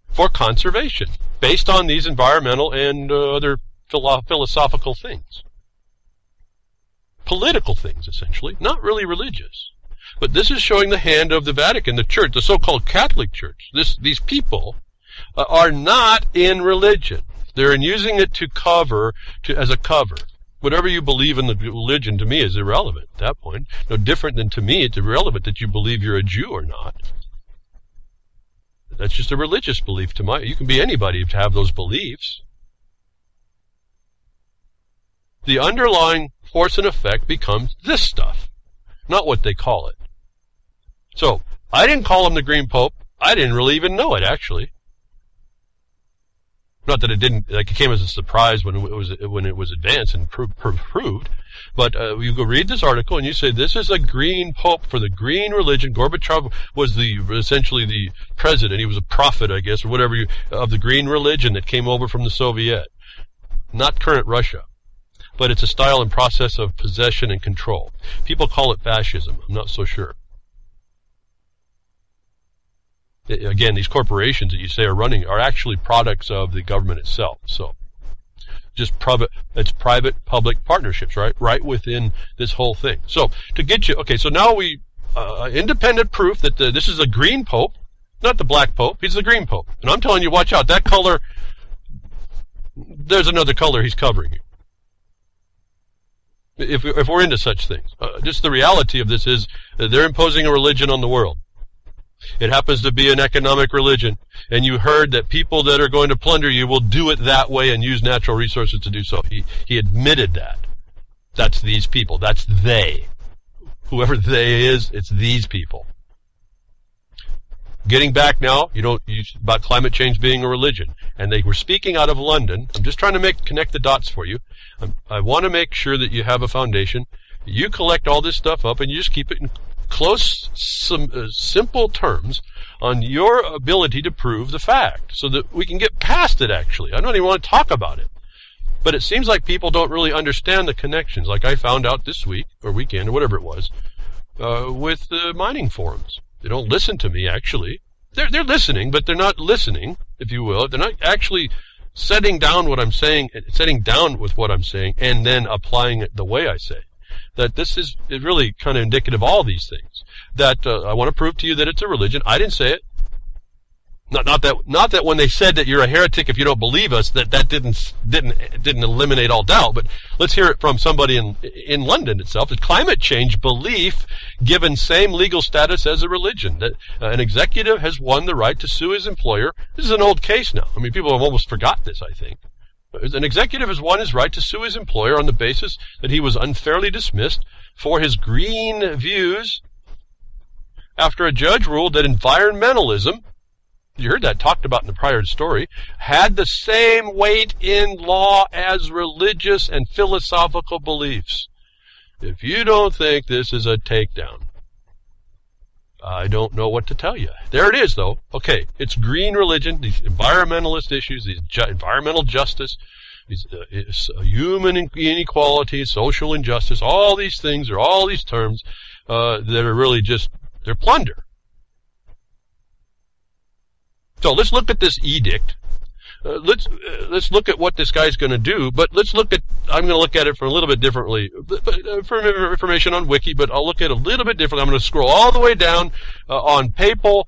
for conservation, based on these environmental and other philosophical things. Political things, essentially, not really religious. But this is showing the hand of the Vatican, the Church, the so-called Catholic Church. These people are not in religion. They're in using it as a cover. Whatever you believe in the religion, to me, is irrelevant at that point. No different than, to me, it's irrelevant that you believe you're a Jew or not. That's just a religious belief you can be anybody to have those beliefs. The underlying force and effect becomes this stuff, not what they call it. So, I didn't call him the Green Pope. I didn't really even know it, actually. Not that it came as a surprise when it was advanced and proved. But you go read this article and you say, this is a green pope for the green religion. Gorbachev was essentially the president. He was a prophet, I guess, or whatever, of the green religion that came over from the Soviet. Not current Russia. But it's a style and process of possession and control. People call it fascism. I'm not so sure. Again, these corporations that you say are running are actually products of the government itself. So, it's private-public partnerships, right within this whole thing. So, to get you, okay, so now independent proof that this is a green pope, not the black pope, he's the green pope. And I'm telling you, watch out, that color, there's another color he's covering you. If we're into such things. Just the reality of this is that they're imposing a religion on the world. It happens to be an economic religion, and you heard that people that are going to plunder you will do it that way and use natural resources to do so. He admitted that. That's these people. That's they. Whoever they is, it's these people. Getting back now, about climate change being a religion, and they were speaking out of London. I'm just trying to connect the dots for you. I want to make sure that you have a foundation. You collect all this stuff up, and you just keep it in close, simple terms on your ability to prove the fact, so that we can get past it, actually. I don't even want to talk about it. But it seems like people don't really understand the connections, like I found out this week, or weekend, or whatever it was, with the mining forums. They don't listen to me, actually. they're listening, but they're not listening, if you will. They're not actually setting down what I'm saying, setting down with what I'm saying, and then applying it the way I say. That this is really kind of indicative of all these things. That I want to prove to you that it's a religion. I didn't say it. Not that when they said that you're a heretic if you don't believe us, that didn't eliminate all doubt. But let's hear it from somebody in London itself. That climate change belief given same legal status as a religion. That an executive has won the right to sue his employer. This is an old case now. I mean, people have almost forgot this, I think. An executive has won his right to sue his employer on the basis that he was unfairly dismissed for his green views after a judge ruled that environmentalism, you heard that talked about in the prior story, had the same weight in law as religious and philosophical beliefs. If you don't think this is a takedown, I don't know what to tell you. There it is, though. Okay, it's green religion, these environmentalist issues, these environmental justice, these human inequality, social injustice, all these things, or all these terms that are really just, they're plunder. So let's look at this edict. Let's look at what this guy's going to do, but I'm going to look at it from a little bit differently. For information on Wiki, but I'll look at it a little bit differently. I'm going to scroll all the way down on Papal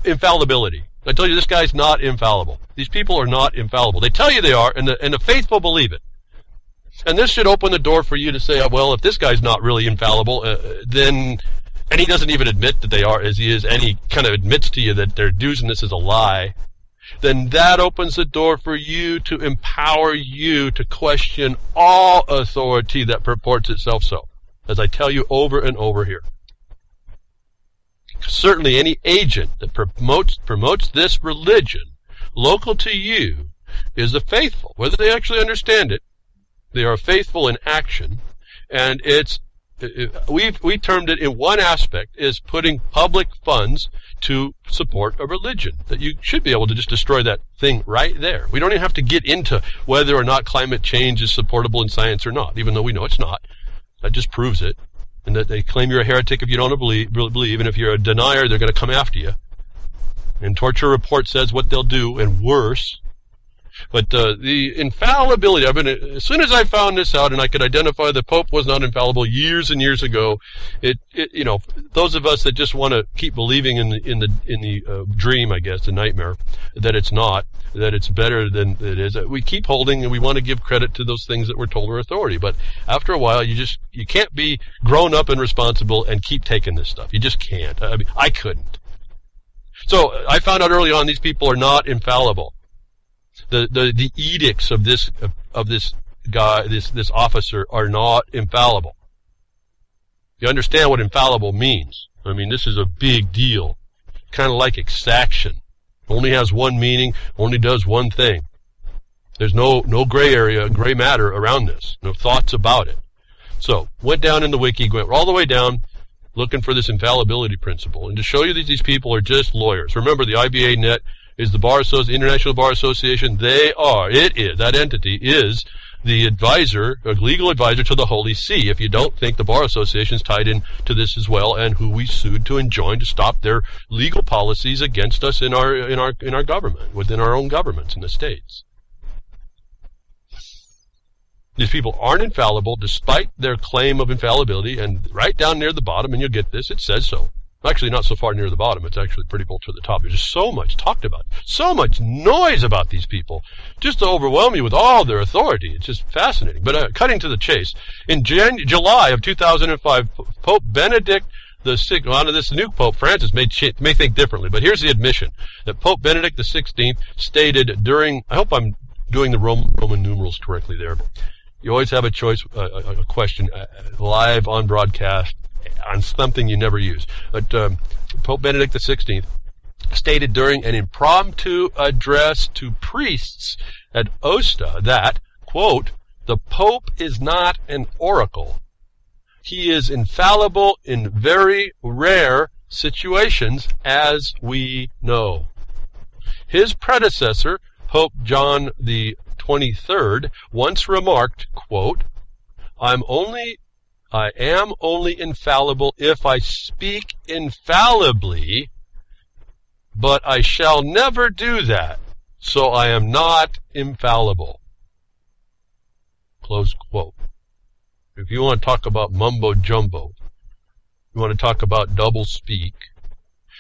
Infallibility. I tell you, this guy's not infallible. These people are not infallible. They tell you they are, and the faithful believe it. And this should open the door for you to say, well, if this guy's not really infallible, then... And he doesn't even admit that they are as he is, and he kind of admits to you that they're using this as a lie, then that opens the door for you to empower you to question all authority that purports itself so, as I tell you over and over here. Certainly any agent that promotes this religion local to you is a faithful. Whether they actually understand it, they are faithful in action, and we termed it in one aspect is putting public funds to support a religion. That you should be able to just destroy that thing right there. We don't even have to get into whether or not climate change is supportable in science or not, even though we know it's not. That just proves it. And that they claim you're a heretic if you don't believe, and if you're a denier, they're going to come after you. And Torture Report says what they'll do, and worse. But the infallibility, as soon as I found this out and I could identify the Pope was not infallible years and years ago, those of us that just want to keep believing in the dream, I guess, the nightmare, that it's not, that it's better than it is, we keep holding and we want to give credit to those things that we're told are authority. But after a while, you can't be grown up and responsible and keep taking this stuff. You just can't. I mean, I couldn't. So I found out early on these people are not infallible. The edicts of this guy, this officer, are not infallible. You understand what infallible means? I mean, this is a big deal. Kind of like exaction. Only has one meaning, only does one thing. There's no gray area, gray matter around this. No thoughts about it. So, went down in the wiki, went all the way down, looking for this infallibility principle. And to show you that these people are just lawyers. Remember, the IBA net is the International Bar Association. That entity is the advisor, a legal advisor to the Holy See. If you don't think the Bar Association is tied in to this as well, and who we sued to enjoin to stop their legal policies against us in our government, within our own governments in the states. These people aren't infallible despite their claim of infallibility, and right down near the bottom, and you'll get this, it says so. Actually, not so far near the bottom. It's actually pretty close to the top. There's just so much talked about, so much noise about these people, just to overwhelm you with all their authority. It's just fascinating. But cutting to the chase, in July of 2005, Pope Benedict XVI, this new Pope Francis may think differently, but here's the admission that Pope Benedict XVI stated during, I hope I'm doing the Roman numerals correctly there. You always have a choice, a question live on broadcast on something you never use. But Pope Benedict XVI stated during an impromptu address to priests at Osta that, quote, "The Pope is not an oracle. He is infallible in very rare situations, as we know. His predecessor, Pope John the 23rd, once remarked, quote, I am only infallible if I speak infallibly, but I shall never do that, so I am not infallible. Close quote. If you want to talk about mumbo-jumbo, you want to talk about double-speak,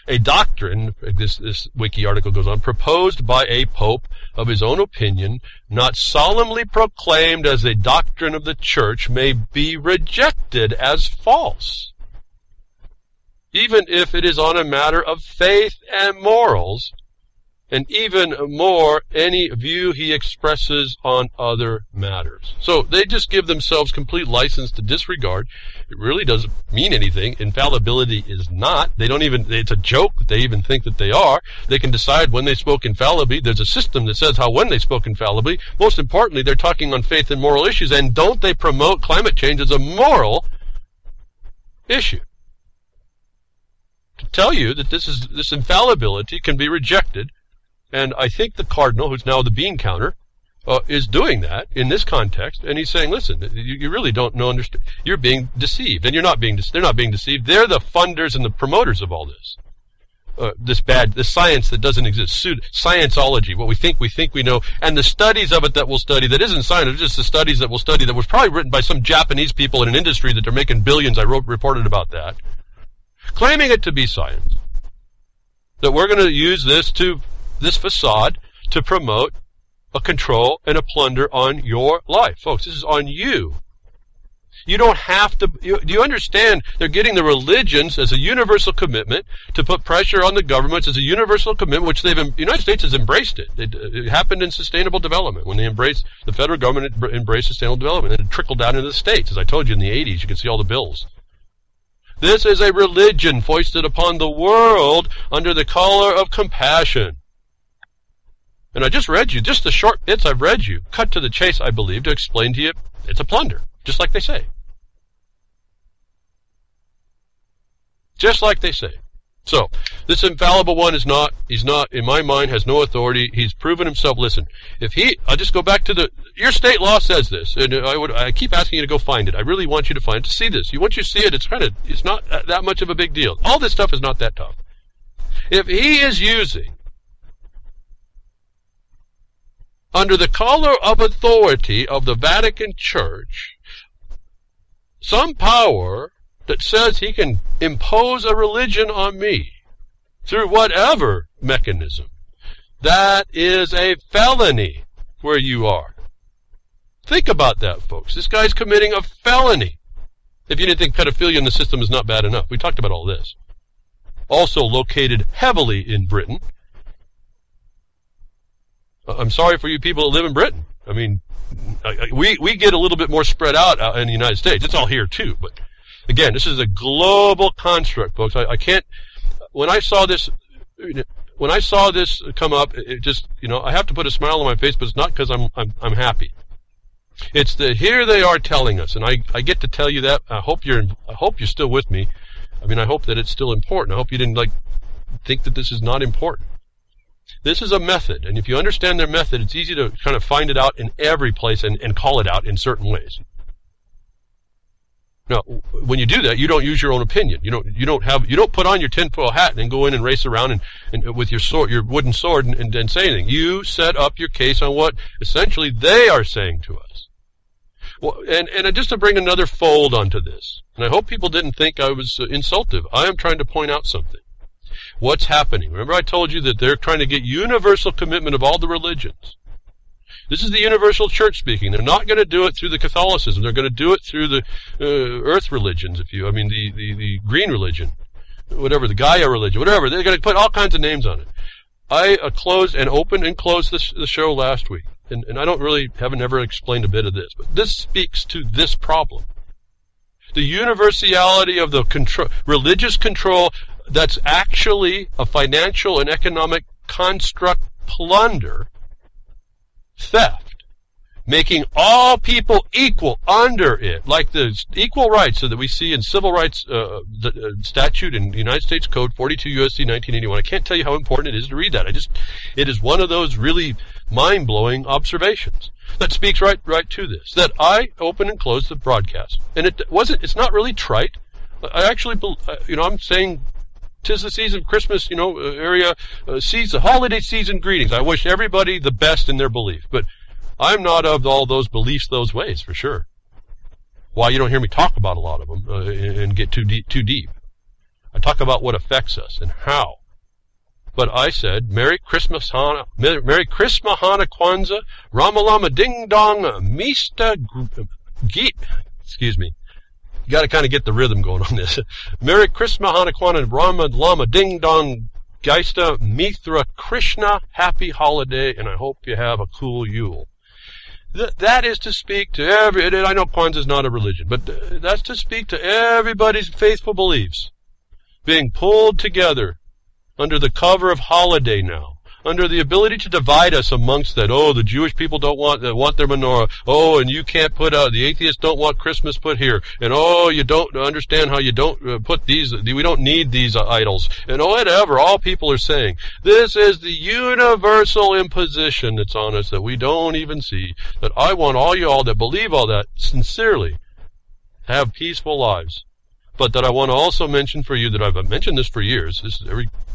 a doctrine, this wiki article goes on, proposed by a pope of his own opinion, not solemnly proclaimed as a doctrine of the church, may be rejected as false, even if it is on a matter of faith and morals, and even more any view he expresses on other matters. So they just give themselves complete license to disregard. It really doesn't mean anything. Infallibility is not. They don't even, it's a joke that they even think that they are. They can decide when they spoke infallibly. There's a system that says when they spoke infallibly. Most importantly, they're talking on faith and moral issues, and don't they promote climate change as a moral issue? To tell you that this infallibility can be rejected. And I think the cardinal, who's now the bean counter, is doing that in this context, and he's saying, listen, you really don't know, understand. You're being deceived, and they're not being deceived. They're the funders and the promoters of all this. This science that doesn't exist, scienceology, what we think we know, and the studies of it that we'll study that isn't science, it's just the studies that we'll study that was probably written by some Japanese people in an industry that are making billions. I reported about that. Claiming it to be science. That we're going to use this facade to promote a control and a plunder on your life. Folks, this is on you. You don't have to, do you understand? They're getting the religions as a universal commitment to put pressure on the governments as a universal commitment, which the United States has embraced it. It happened in sustainable development when the federal government embraced sustainable development, and it trickled down into the states. As I told you in the 80s, you can see all the bills. This is a religion foisted upon the world under the color of compassion. And I just read you, just the short bits I've read you, cut to the chase, I believe, to explain to you it's a plunder, just like they say. Just like they say. So, this infallible one he's not, in my mind, has no authority. He's proven himself. Listen, I'll just go back to your state law says this, and I keep asking you to go find it. I really want you to find it, to see this. Once you see it, it's not that much of a big deal. All this stuff is not that tough. If he is using, under the color of authority of the Vatican Church, some power that says he can impose a religion on me through whatever mechanism, that is a felony where you are. Think about that, folks. This guy's committing a felony. If you didn't think pedophilia in the system is not bad enough, we talked about all this. Also located heavily in Britain. I'm sorry for you people that live in Britain. I mean, we get a little bit more spread out in the United States. It's all here too. But again, this is a global construct, folks. I can't. When I saw this come up, it just, I have to put a smile on my face, but it's not because I'm happy. It's here they are telling us, and I get to tell you that. I hope you're still with me. I mean, I hope that it's still important. I hope you didn't think that this is not important. This is a method, and if you understand their method, it's easy to kind of find it out in every place and call it out in certain ways. Now, when you do that, you don't use your own opinion. You don't put on your tinfoil hat and then go in and race around and with your wooden sword and say anything. You set up your case on what essentially they are saying to us. Well, and just to bring another fold onto this, and I hope people didn't think I was insultive. I am trying to point out something. What's happening? Remember I told you that they're trying to get universal commitment of all the religions. This is the universal church speaking. They're not going to do it through the Catholicism. They're going to do it through the earth religions, the green religion, whatever, the Gaia religion, whatever. They're going to put all kinds of names on it. I opened and closed the show last week, and I haven't ever explained a bit of this, but this speaks to this problem. The universality of the religious control that's actually a financial and economic construct, plunder, theft, making all people equal under it, like the equal rights that we see in civil rights statute in the United States Code 42 U.S.C. 1981. I can't tell you how important it is to read that. It is one of those really mind-blowing observations that speaks right to this. That I open and close the broadcast, and it's not really trite. I actually, I'm saying 'tis the season of Christmas, area, season, holiday season greetings. I wish everybody the best in their belief, but I'm not of all those beliefs those ways, for sure. Why you don't hear me talk about a lot of them and get too deep. I talk about what affects us and how. But I said, Merry Christmas, Hanukkah, Kwanzaa, Ramalama Ding Dong, Mista Geet. Excuse me. You got to kind of get the rhythm going on this. Merry Christmas, Hanukkah, Kwanzaa, Ramalama Ding Dong, Geista, Mithra Krishna, Happy Holiday, and I hope you have a cool Yule. That is to speak to I know Kwanzaa is not a religion, but that's to speak to everybody's faithful beliefs being pulled together under the cover of holiday now, under the ability to divide us amongst that. Oh, the Jewish people don't want their menorah. Oh, and you can't put the atheists don't want Christmas put here. And oh, you don't understand how you don't put these, we don't need these idols. And whatever, all people are saying. This is the universal imposition that's on us that we don't even see. That I want all you all that believe all that sincerely have peaceful lives. But that I want to also mention for you that I've mentioned this for years. This is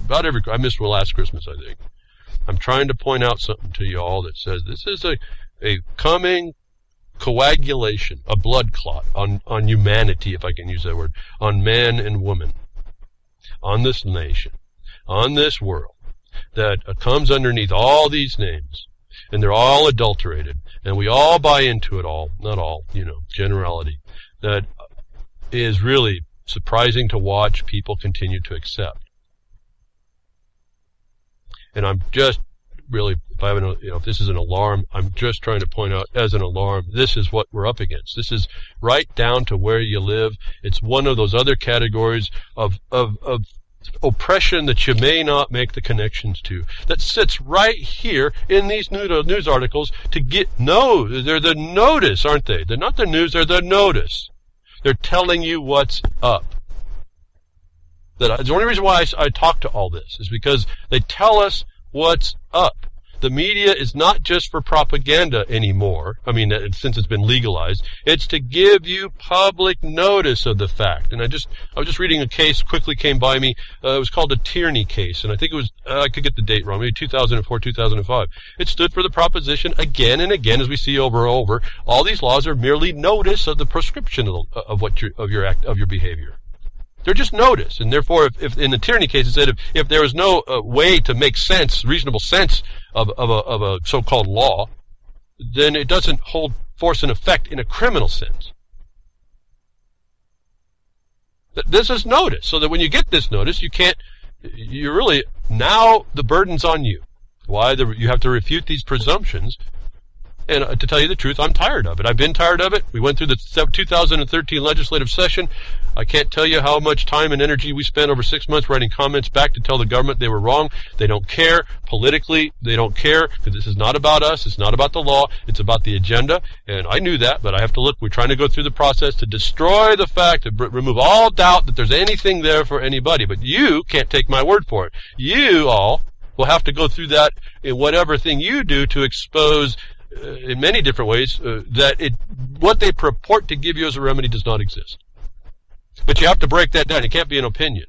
I missed last Christmas, I think. I'm trying to point out something to you all that says this is a coming coagulation, a blood clot on humanity, if I can use that word, on man and woman, on this nation, on this world, that comes underneath all these names, and they're all adulterated, and we all buy into it all, not all, generality, that is really surprising to watch people continue to accept. And I'm just really, if this is an alarm, I'm just trying to point out as an alarm, this is what we're up against. This is right down to where you live. It's one of those other categories of oppression that you may not make the connections to, that sits right here in these news articles to they're the notice, aren't they? They're not the news, they're the notice. They're telling you what's up. The only reason why I talk to all this is because they tell us what's up. The media is not just for propaganda anymore. I mean, since it's been legalized, it's to give you public notice of the fact. And I was just reading a case, quickly came by me. It was called a Tierney case, and I think it was, I could get the date wrong, maybe 2004, 2005. It stood for the proposition again and again, as we see over and over. All these laws are merely notice of the prescription of your behavior. They're just notice, and therefore, if in the Tierney case, it said if there was no way to make sense, reasonable sense of a so-called law, then it doesn't hold force and effect in a criminal sense. This is notice, so that when you get this notice, now the burden's on you. Why? You have to refute these presumptions. And to tell you the truth, I'm tired of it. I've been tired of it. We went through the 2013 legislative session. I can't tell you how much time and energy we spent over 6 months writing comments back to tell the government they were wrong. They don't care. Politically, they don't care, because this is not about us. It's not about the law. It's about the agenda. And I knew that, but I have to look. We're trying to go through the process to destroy the fact, to remove all doubt that there's anything there for anybody. But you can't take my word for it. You all will have to go through that in whatever thing you do to expose in many different ways, what they purport to give you as a remedy does not exist. But you have to break that down. It can't be an opinion.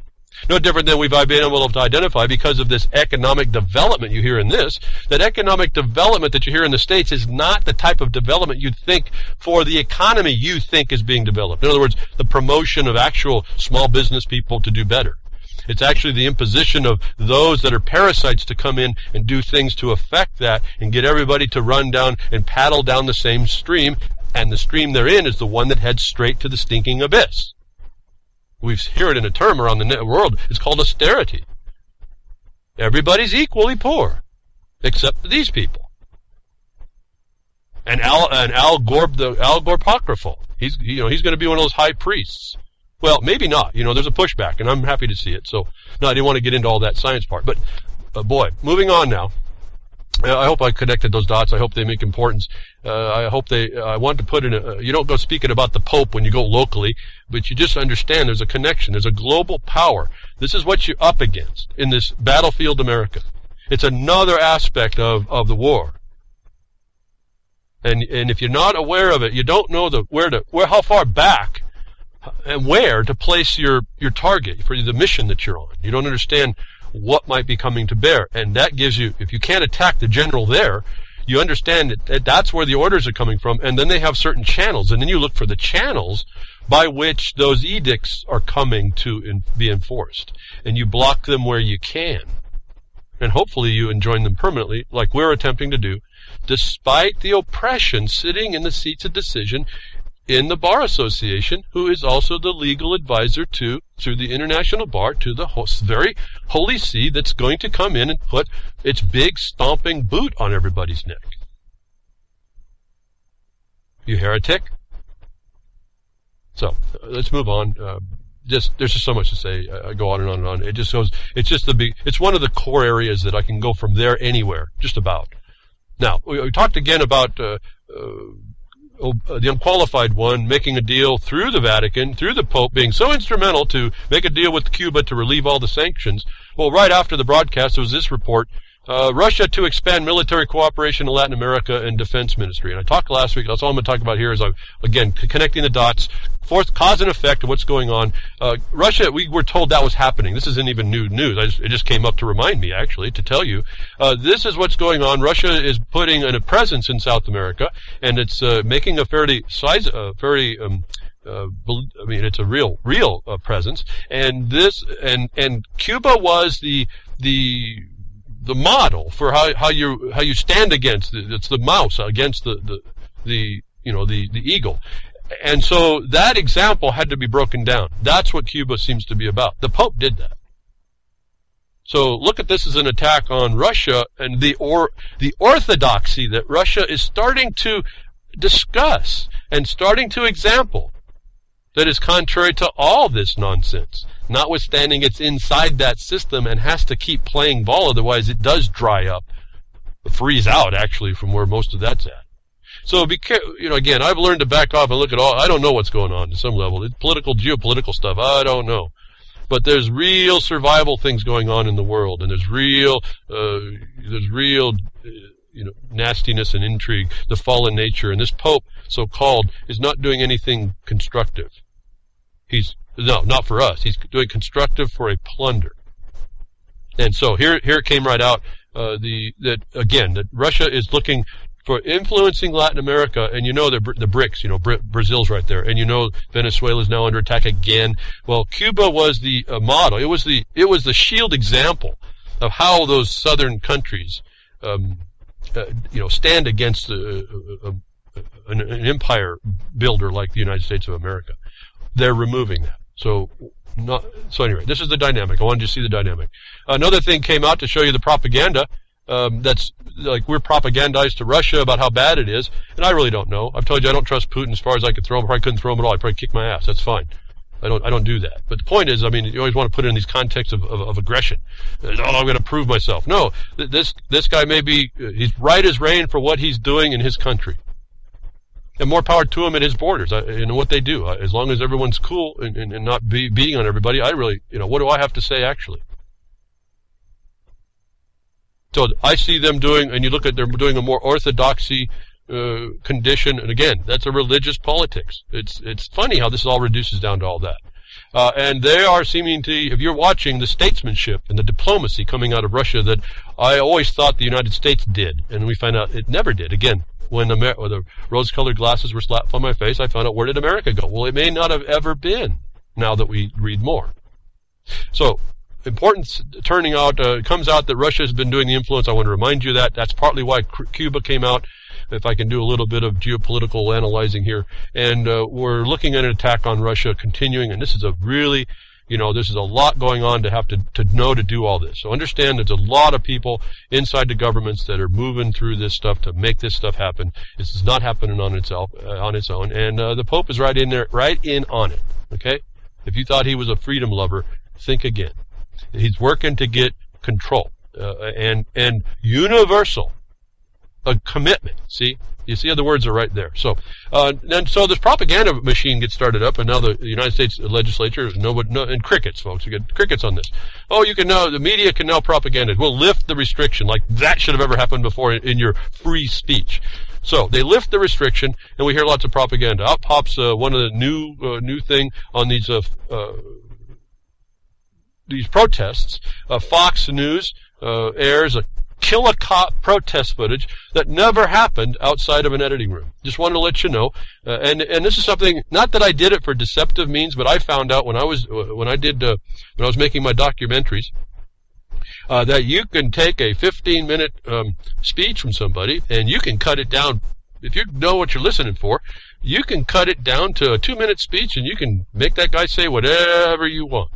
No different than we've been able to identify because of this economic development you hear in this. That economic development that you hear in the States is not the type of development you'd think for the economy you think is being developed. In other words, the promotion of actual small business people to do better. It's actually the imposition of those that are parasites to come in and do things to affect that and get everybody to run down and paddle down the same stream, and the stream they're in is the one that heads straight to the stinking abyss. We hear it in a term around the world. It's called austerity. Everybody's equally poor, except these people. And Al Gore, the Al Gore apocryphal. He's going to be one of those high priests. Well, maybe not. There's a pushback, and I'm happy to see it. So, no, I didn't want to get into all that science part. But, boy, moving on now. I hope I connected those dots. I hope they make importance. I want to put in you don't go speaking about the Pope when you go locally, but you just understand there's a connection. There's a global power. This is what you're up against in this battlefield America. It's another aspect of the war. And if you're not aware of it, you don't know how far back and where to place your target for the mission that you're on. You don't understand what might be coming to bear. And that gives you, if you can't attack the general there, you understand that that's where the orders are coming from, and then they have certain channels, and then you look for the channels by which those edicts are coming to be enforced. And you block them where you can. And hopefully you enjoin them permanently, like we're attempting to do, despite the oppression sitting in the seats of decision in the Bar Association, who is also the legal advisor through the International Bar, to the very holy see that's going to come in and put its big stomping boot on everybody's neck. You heretic? So, let's move on. There's just so much to say. I go on and on and on. It just goes, it's one of the core areas that I can go from there anywhere, just about. Now, we talked again about, the unqualified one making a deal through the Vatican, through the Pope, being so instrumental to make a deal with Cuba to relieve all the sanctions. Well, right after the broadcast, there was this report, Russia to expand military cooperation in Latin America and defense ministry. And I talked last week, that's all I'm going to talk about here is, again, connecting the dots, fourth cause and effect of what's going on. Russia, we were told that was happening. This isn't even new news. It just came up to remind me, actually, to tell you. This is what's going on. Russia is putting in a presence in South America, and it's making a it's a real presence. And and Cuba was the model for how you stand against it's the mouse against the eagle. And so that example had to be broken down. That's what Cuba seems to be about. The Pope did that. So look at this as an attack on Russia and the orthodoxy that Russia is starting to discuss and starting to example that is contrary to all this nonsense. Notwithstanding it's inside that system and has to keep playing ball, otherwise it does dry up, freeze out actually from where most of that's at. So be careful. Again, I've learned to back off and look at all. I don't know what's going on to some level. It's geopolitical stuff. I don't know. But there's real survival things going on in the world, and there's real nastiness and intrigue, the fallen nature. And this Pope, so-called, is not doing anything constructive. Not for us. He's doing constructive for a plunder. And so here it came right out, that Russia is looking for influencing Latin America, and the BRICS, Brazil's right there, and Venezuela is now under attack again. Well, Cuba was the model. It was the shield example of how those southern countries, stand against an empire builder like the United States of America. They're removing that. So anyway, this is the dynamic. I wanted you to see the dynamic. Another thing came out to show you the propaganda. That's like we're propagandized to Russia about how bad it is, and I really don't know. I've told you I don't trust Putin as far as I could throw him. I probably couldn't throw him at all. I'd probably kick my ass. That's fine. I don't do that. But the point is, you always want to put it in these contexts of aggression. I'm going to prove myself. No, this guy may be he's right as rain for what he's doing in his country. And more power to him at his borders and what they do. As long as everyone's cool and not beating on everybody, I really, what do I have to say actually? So I see them doing, and you look at they're doing a more orthodoxy condition, and again, that's a religious politics. It's funny how this all reduces down to all that. And they are seeming to, if you're watching the statesmanship and the diplomacy coming out of Russia that I always thought the United States did, and we find out it never did. Again, when the rose-colored glasses were slapped on my face, I found out, where did America go? Well, it may not have ever been, now that we read more. So, important turning out, comes out that Russia has been doing the influence. I want to remind you that. That's partly why Cuba came out, if I can do a little bit of geopolitical analyzing here. And we're looking at an attack on Russia continuing, and this is a really, this is a lot going on to have to know to do all this. So understand there's a lot of people inside the governments that are moving through this stuff to make this stuff happen. This is not happening on its own. And the Pope is right in there, right in on it. Okay? If you thought he was a freedom lover, think again. He's working to get control and universal a commitment. See, you see how the words are right there. So so this propaganda machine gets started up, and now the United States legislature and crickets, folks. You get crickets on this. Oh, you can now the media can now propaganda. We'll lift the restriction, like that should have ever happened before in your free speech. So they lift the restriction, and we hear lots of propaganda. Out pops one of the new thing on these protests. Fox News airs a kill a cop protest footage that never happened outside of an editing room. Just wanted to let you know. And this is something, not that I did it for deceptive means, but I found out when I was making my documentaries, that you can take a 15-minute speech from somebody and you can cut it down. If you know what you're listening for, you can cut it down to a 2-minute speech and you can make that guy say whatever you want.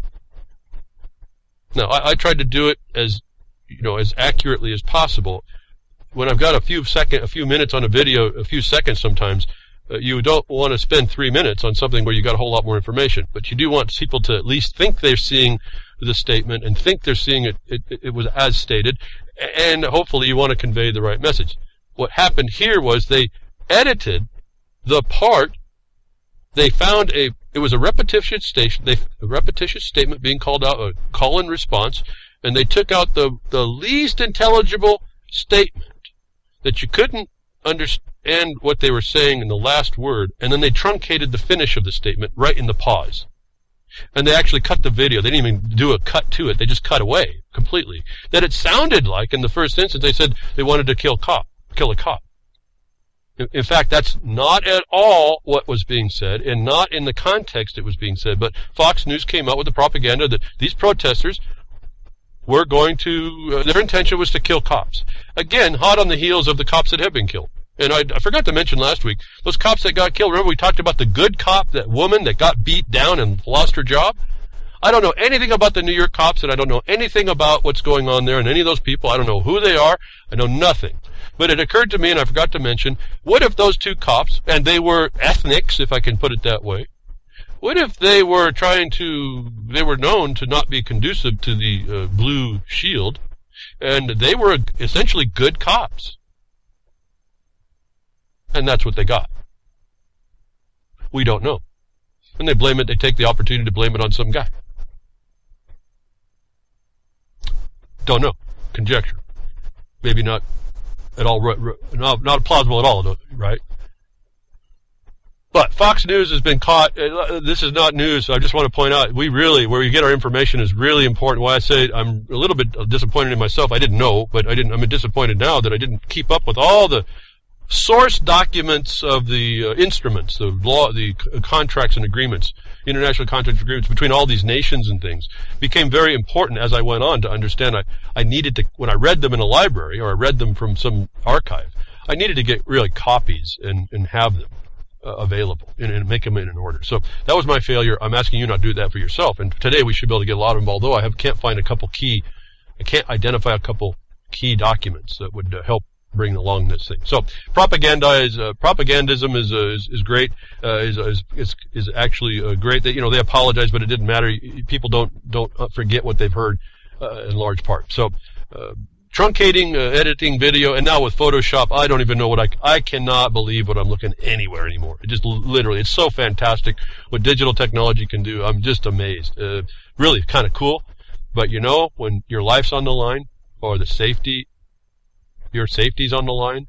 Now, I tried to do it as accurately as possible. When I've got a few minutes on a video, a few seconds sometimes, you don't want to spend 3 minutes on something where you got a whole lot more information. But you do want people to at least think they're seeing the statement and think they're seeing it was as stated, and hopefully you want to convey the right message. What happened here was they edited the part. They found it was a repetitious statement being called out, a call and response, and they took out the least intelligible statement that you couldn't understand what they were saying in the last word, and then they truncated the finish of the statement right in the pause. And they actually cut the video. They didn't even do a cut to it. They just cut away completely. That it sounded like, in the first instance, they said they wanted to kill a cop. In fact, that's not at all what was being said, and not in the context it was being said. But Fox News came out with the propaganda that these protesters were going to, their intention was to kill cops. Again, hot on the heels of the cops that have been killed. And I forgot to mention last week, those cops that got killed, remember we talked about the good cop, that woman that got beat down and lost her job? I don't know anything about the New York cops, and I don't know anything about what's going on there and any of those people. I don't know who they are. I know nothing. But it occurred to me, and I forgot to mention, what if those two cops, and they were ethnics, if I can put it that way, what if they were known to not be conducive to the blue shield, and they were essentially good cops? And that's what they got. We don't know. And they take the opportunity to blame it on some guy. Don't know. Conjecture. Maybe not at all, not plausible at all, right? But Fox News has been caught. This is not news. I just want to point out, where we get our information is really important. Why I say I'm a little bit disappointed in myself. I didn't know, but I'm disappointed now that I didn't keep up with all the source documents of the instruments, the law, the contracts and agreements, international contracts and agreements between all these nations and things became very important as I went on to understand. I needed to, when I read them in a library or I read them from some archive, I needed to get really copies and have them available and make them in an order. So that was my failure. I'm asking you not to do that for yourself. And today we should be able to get a lot of them, although I can't identify a couple key documents that would help bring along this thing. So propagandism is great. Is actually great. That they apologize, but it didn't matter. People don't forget what they've heard in large part. So truncating, editing video, and now with Photoshop, I don't even know I cannot believe what I'm looking anywhere anymore. It just literally, it's so fantastic what digital technology can do. I'm just amazed. Really kind of cool. But when your life's on the line or your safety's on the line,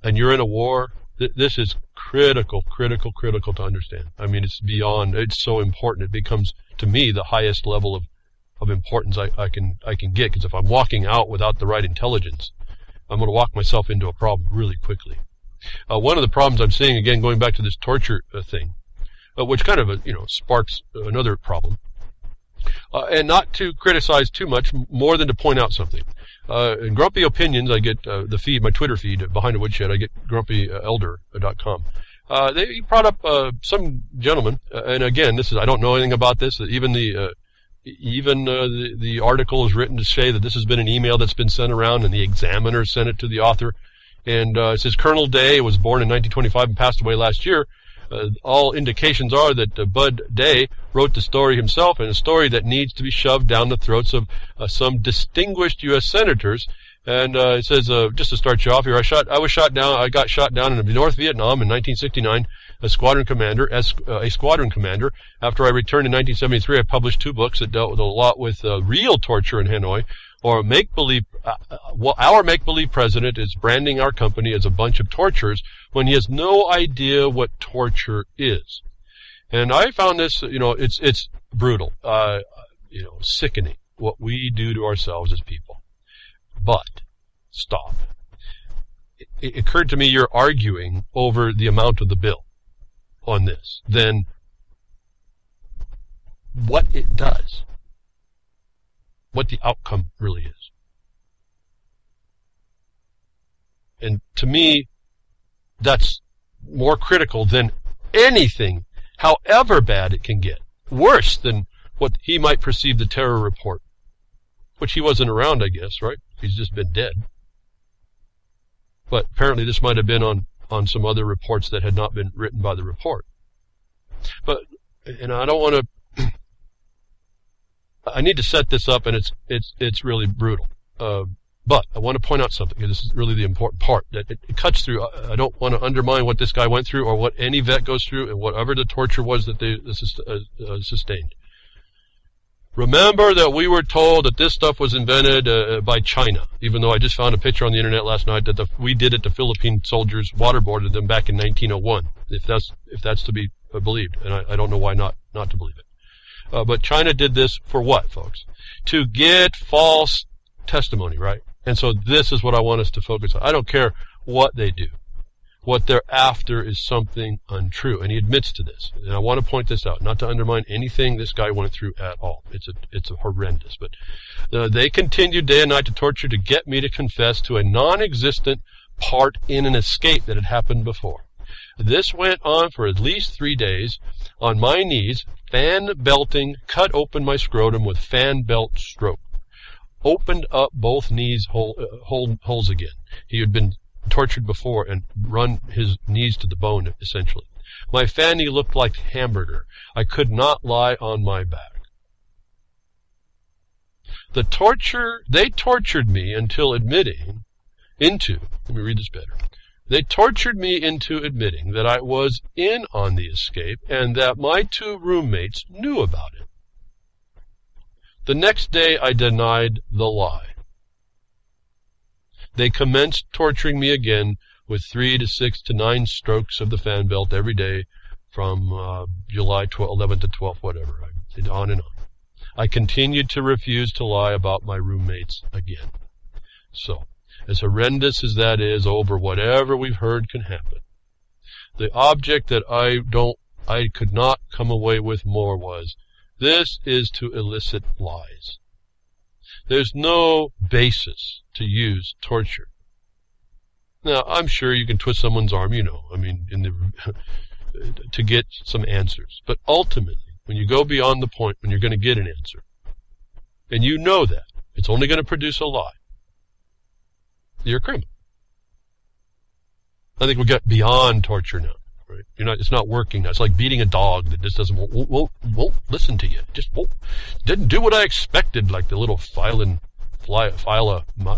and you're in a war, this is critical to understand. I mean, it's so important. It becomes, to me, the highest level of importance I can get, because if I'm walking out without the right intelligence, I'm going to walk myself into a problem really quickly. One of the problems I'm seeing, again, going back to this torture thing, which kind of, sparks another problem, and not to criticize too much, more than to point out something. In Grumpy Opinions, I get the feed, my Twitter feed, Behind a Woodshed. I get grumpyelder.com. They brought up some gentleman, and again, I don't know anything about this. Even the article is written to say that this has been an email that's been sent around, and the Examiner sent it to the author. And it says Colonel Day was born in 1925 and passed away last year. All indications are that Bud Day wrote the story himself, and a story that needs to be shoved down the throats of some distinguished U.S. senators. And it says, just to start you off here, I got shot down in North Vietnam in 1969 as a squadron commander. After I returned in 1973, I published 2 books that dealt with a lot with real torture in Hanoi, or make-believe, our make-believe president is branding our company as a bunch of torturers when he has no idea what torture is. And I found this, it's brutal, sickening what we do to ourselves as people. But, stop. It occurred to me you're arguing over the amount of the bill on this, then what it does, what the outcome really is. And to me, that's more critical than anything, however bad it can get. Worse than what he might perceive the terror report, which he wasn't around, I guess, right? He's just been dead. But apparently this might have been on some other reports that had not been written by the report. But, and I don't want to, I need to set this up, and it's really brutal. But I want to point out something, and this is really the important part, that it cuts through. I don't want to undermine what this guy went through or what any vet goes through and whatever the torture was that they sustained. Remember that we were told that this stuff was invented by China, even though I just found a picture on the internet last night that we did it to Philippine soldiers, waterboarded them back in 1901, if that's to be believed, and I don't know why not to believe it. But China did this for what, folks? To get false testimony, right? And so this is what I want us to focus on. I don't care what they do. What they're after is something untrue. And he admits to this. And I want to point this out, not to undermine anything this guy went through at all. It's a horrendous. But they continued day and night to torture to get me to confess to a non-existent part in an escape that had happened before. This went on for at least 3 days. On my knees, fan belting, cut open my scrotum with fan belt stroke. Opened up both knees holes again. He had been tortured before and run his knees to the bone, essentially. My fanny looked like hamburger. I could not lie on my back. They tortured me until admitting into, let me read this better. They tortured me into admitting that I was in on the escape and that my 2 roommates knew about it. The next day I denied the lie. They commenced torturing me again with 3 to 6 to 9 strokes of the fan belt every day from July 11th to 12th, whatever, on and on. I continued to refuse to lie about my roommates again. So, as horrendous as that is, over whatever we've heard can happen, the object that I could not come away with more was, this is to elicit lies. There's no basis to use torture. Now, I'm sure you can twist someone's arm, to get some answers. But ultimately, when you go beyond the point when you're going to get an answer, and you know that, it's only going to produce a lie, you're a criminal. I think we got beyond torture now. Right? It's not working now. It's like beating a dog that just won't listen to you. Just didn't do what I expected, like the little Phyla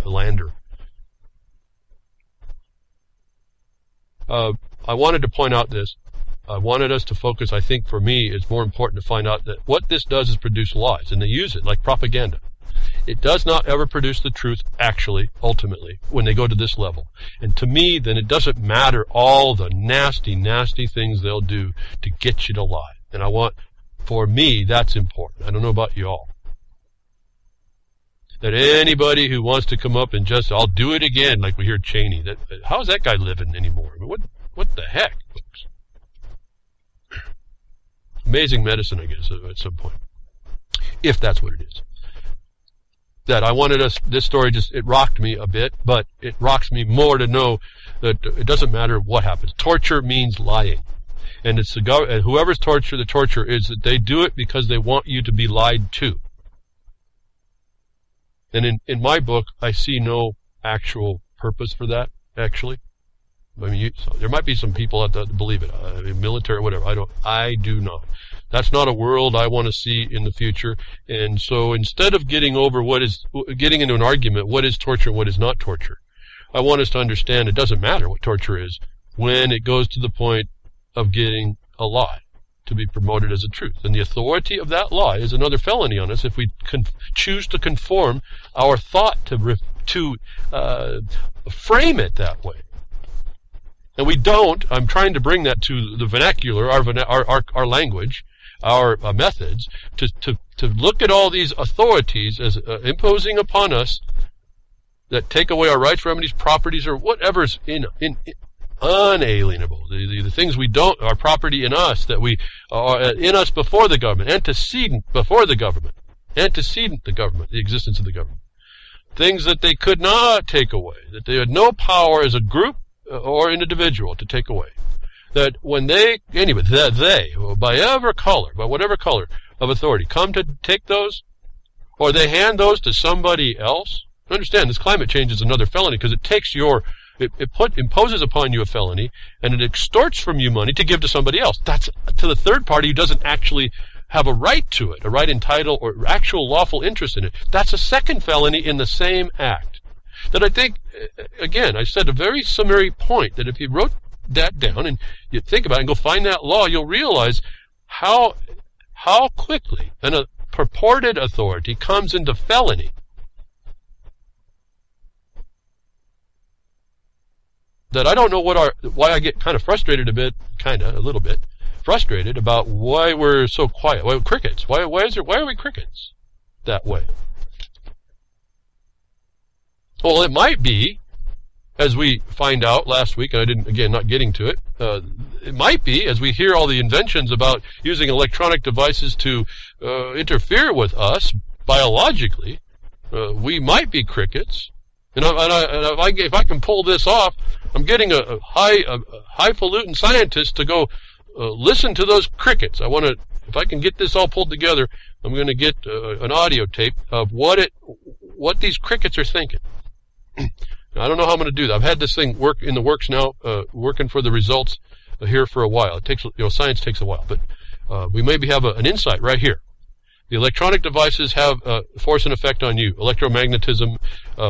lander. I wanted to point out this. I wanted us to focus. I think for me, it's more important to find out that what this does is produce lies, and they use it like propaganda. It does not ever produce the truth, actually, ultimately, when they go to this level. And to me, then it doesn't matter all the nasty, nasty things they'll do to get you to lie. And for me, that's important. I don't know about you all. That anybody who wants to come up and just, I'll do it again, like we hear Cheney, how's that guy living anymore? I mean, what the heck, folks? Amazing medicine, I guess, at some point. If that's what it is. That I wanted this story it rocked me a bit, but it rocks me more to know that it doesn't matter what happens. Torture means lying. And it's whoever's the torture is that they do it because they want you to be lied to. And in my book, I see no actual purpose for that, actually. I mean, there might be some people out there that believe it, military, whatever. I do not. That's not a world I want to see in the future. And so instead of getting into an argument, what is torture and what is not torture, I want us to understand it doesn't matter what torture is when it goes to the point of getting a lie. to be promoted as a truth. And the authority of that lie is another felony on us if we choose to conform our thought to frame it that way. And we don't. I'm trying to bring that to the vernacular, our language, our methods, to look at all these authorities as imposing upon us that take away our rights, remedies, properties, or whatever's unalienable. The things we don't, our property in us, that we are in us before the government, antecedent before the government, antecedent the government, the existence of the government. Things that they could not take away, that they had no power as a group or an individual to take away. That when they, anyway, that they, by whatever color of authority, come to take those, or they hand those to somebody else. Understand, this climate change is another felony because it takes it imposes upon you a felony, and it extorts from you money to give to somebody else. That's to the third party who doesn't actually have a right to it, a right in title or actual lawful interest in it. That's a second felony in the same act. That I think, again, I said a very summary point, that if you wrote that down and you think about it and go find that law, you'll realize how quickly a purported authority comes into felony. That I don't know why I get kind of frustrated a little bit frustrated about why we're so quiet. Why crickets? Why are we crickets that way? Well, it might be, as we find out last week, and not getting to it, it might be, as we hear all the inventions about using electronic devices to interfere with us biologically, we might be crickets. And if I can pull this off, I'm getting a highfalutin scientist to go listen to those crickets. If I can get this all pulled together, I'm going to get an audio tape of what these crickets are thinking. I don't know how I'm going to do that. I've had this thing work in the works now, working for the results here for a while. It takes, science takes a while, but we maybe have an insight right here. The electronic devices have force and effect on you. Electromagnetism,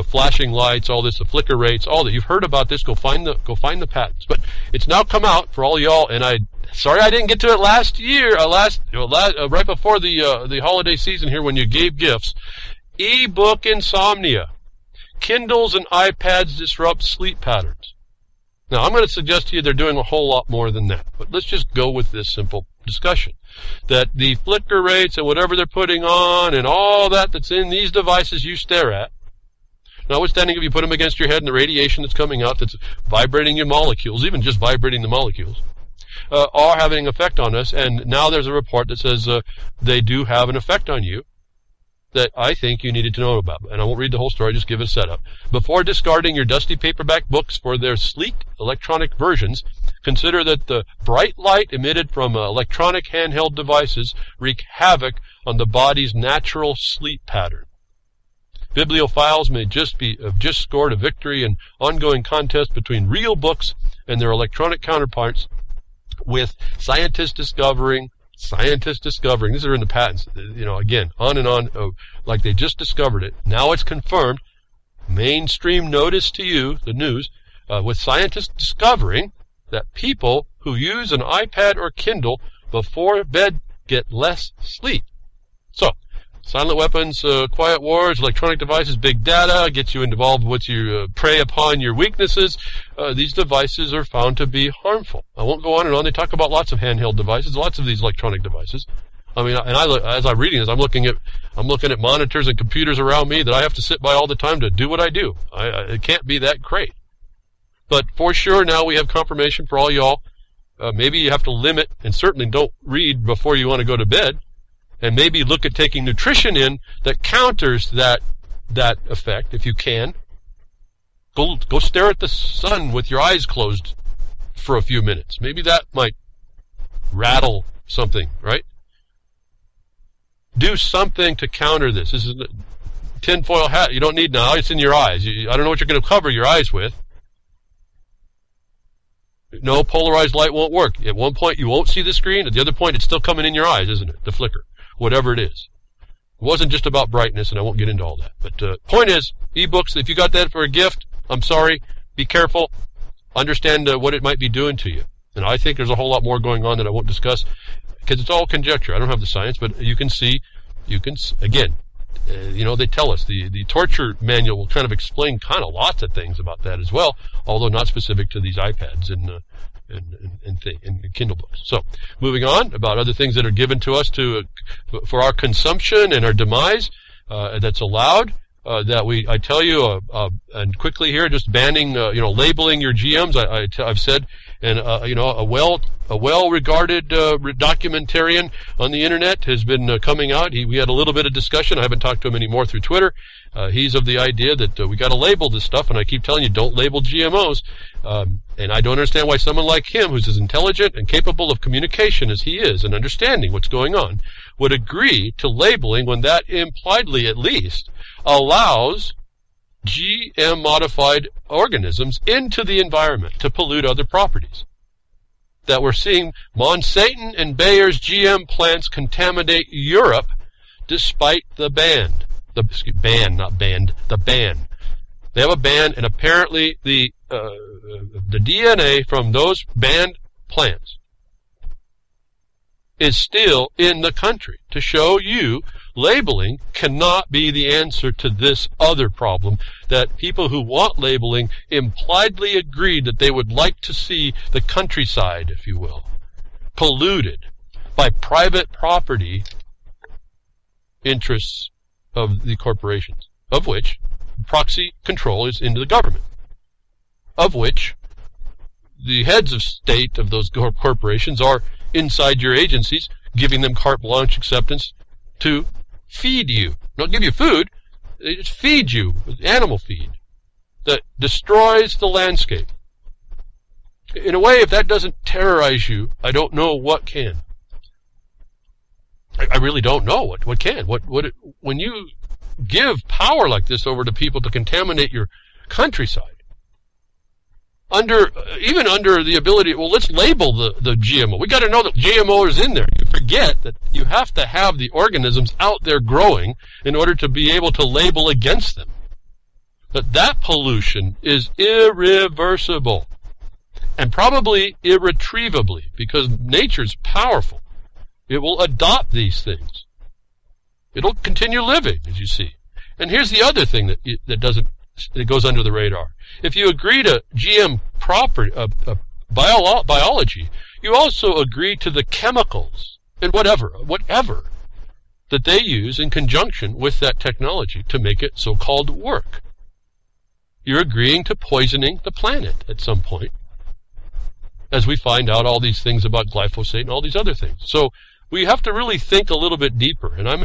flashing lights, all this, the flicker rates, all that. You've heard about this. Go find the patents. But it's now come out for all y'all. And sorry I didn't get to it last year. Right before the holiday season here when you gave gifts. E-book insomnia. Kindles and iPads disrupt sleep patterns. Now I'm going to suggest to you they're doing a whole lot more than that. But let's just go with this simple discussion. That the flicker rates and whatever they're putting on and all that's in these devices you stare at, notwithstanding if you put them against your head and the radiation that's coming out that's vibrating your molecules, even just vibrating the molecules, are having an effect on us. And now there's a report that says they do have an effect on you that I think you needed to know about. And I won't read the whole story, just give it a setup. Before discarding your dusty paperback books for their sleek electronic versions, consider that the bright light emitted from electronic handheld devices wreak havoc on the body's natural sleep pattern. Bibliophiles may have just scored a victory in ongoing contest between real books and their electronic counterparts, with scientists discovering, these are in the patents, again, on and on, like they just discovered it. Now it's confirmed, mainstream notice to you, the news, with scientists discovering that people who use an iPad or Kindle before bed get less sleep. So, silent weapons, quiet wars, electronic devices, big data, gets you involved with you, prey upon your weaknesses. These devices are found to be harmful. I won't go on and on. They talk about lots of handheld devices, lots of these electronic devices. I mean, and as I'm reading this, I'm looking at monitors and computers around me that I have to sit by all the time to do what I do. It can't be that great. But for sure, now we have confirmation for all y'all. Maybe you have to limit, and certainly don't read before you want to go to bed. And maybe look at taking nutrition in that counters that effect, if you can. Go stare at the sun with your eyes closed for a few minutes. Maybe that might rattle something, right? Do something to counter this. This is a tinfoil hat you don't need now. It's in your eyes. I don't know what you're going to cover your eyes with. No, polarized light won't work. At one point, you won't see the screen. At the other point, it's still coming in your eyes, isn't it? The flicker. Whatever it is. It wasn't just about brightness, and I won't get into all that. But point is, ebooks, if you got that for a gift, I'm sorry. Be careful. Understand what it might be doing to you. And I think there's a whole lot more going on that I won't discuss because it's all conjecture. I don't have the science, but you can see, again, they tell us the torture manual will kind of explain kind of lots of things about that as well, although not specific to these iPads and Kindle books. So, moving on about other things that are given to us for our consumption and our demise, that's allowed. I tell you, and quickly here, just banning, labeling your GMs. I've said, and a well-regarded documentarian on the internet has been coming out. We had a little bit of discussion. I haven't talked to him anymore through Twitter. He's of the idea that we got to label this stuff, and I keep telling you, don't label GMOs. And I don't understand why someone like him, who's as intelligent and capable of communication as he is, and understanding what's going on, would agree to labeling when that impliedly, at least, allows GM-modified organisms into the environment to pollute other properties. That we're seeing Monsanto and Bayer's GM plants contaminate Europe despite the ban. The ban. They have a ban, and apparently the DNA from those banned plants is still in the country, to show you labeling cannot be the answer to this other problem, that people who want labeling impliedly agreed that they would like to see the countryside, if you will, polluted by private property interests of the corporations, of which proxy control is into the government, of which the heads of state of those corporations are inside your agencies, giving them carte blanche acceptance to feed you. Don't give you food, they just feed you with animal feed that destroys the landscape. In a way, if that doesn't terrorize you, I don't know what can. I really don't know what can. When you give power like this over to people to contaminate your countryside, even under the ability, let's label the GMO. We got to know that GMO is in there. You forget that you have to have the organisms out there growing in order to be able to label against them. But that pollution is irreversible and probably irretrievably, because nature's powerful. It will adopt these things. It'll continue living, as you see. And here's the other thing that goes under the radar. If you agree to GM biology, you also agree to the chemicals and whatever that they use in conjunction with that technology to make it so-called work. You're agreeing to poisoning the planet at some point, as we find out all these things about glyphosate and all these other things. So we have to really think a little bit deeper, and I'm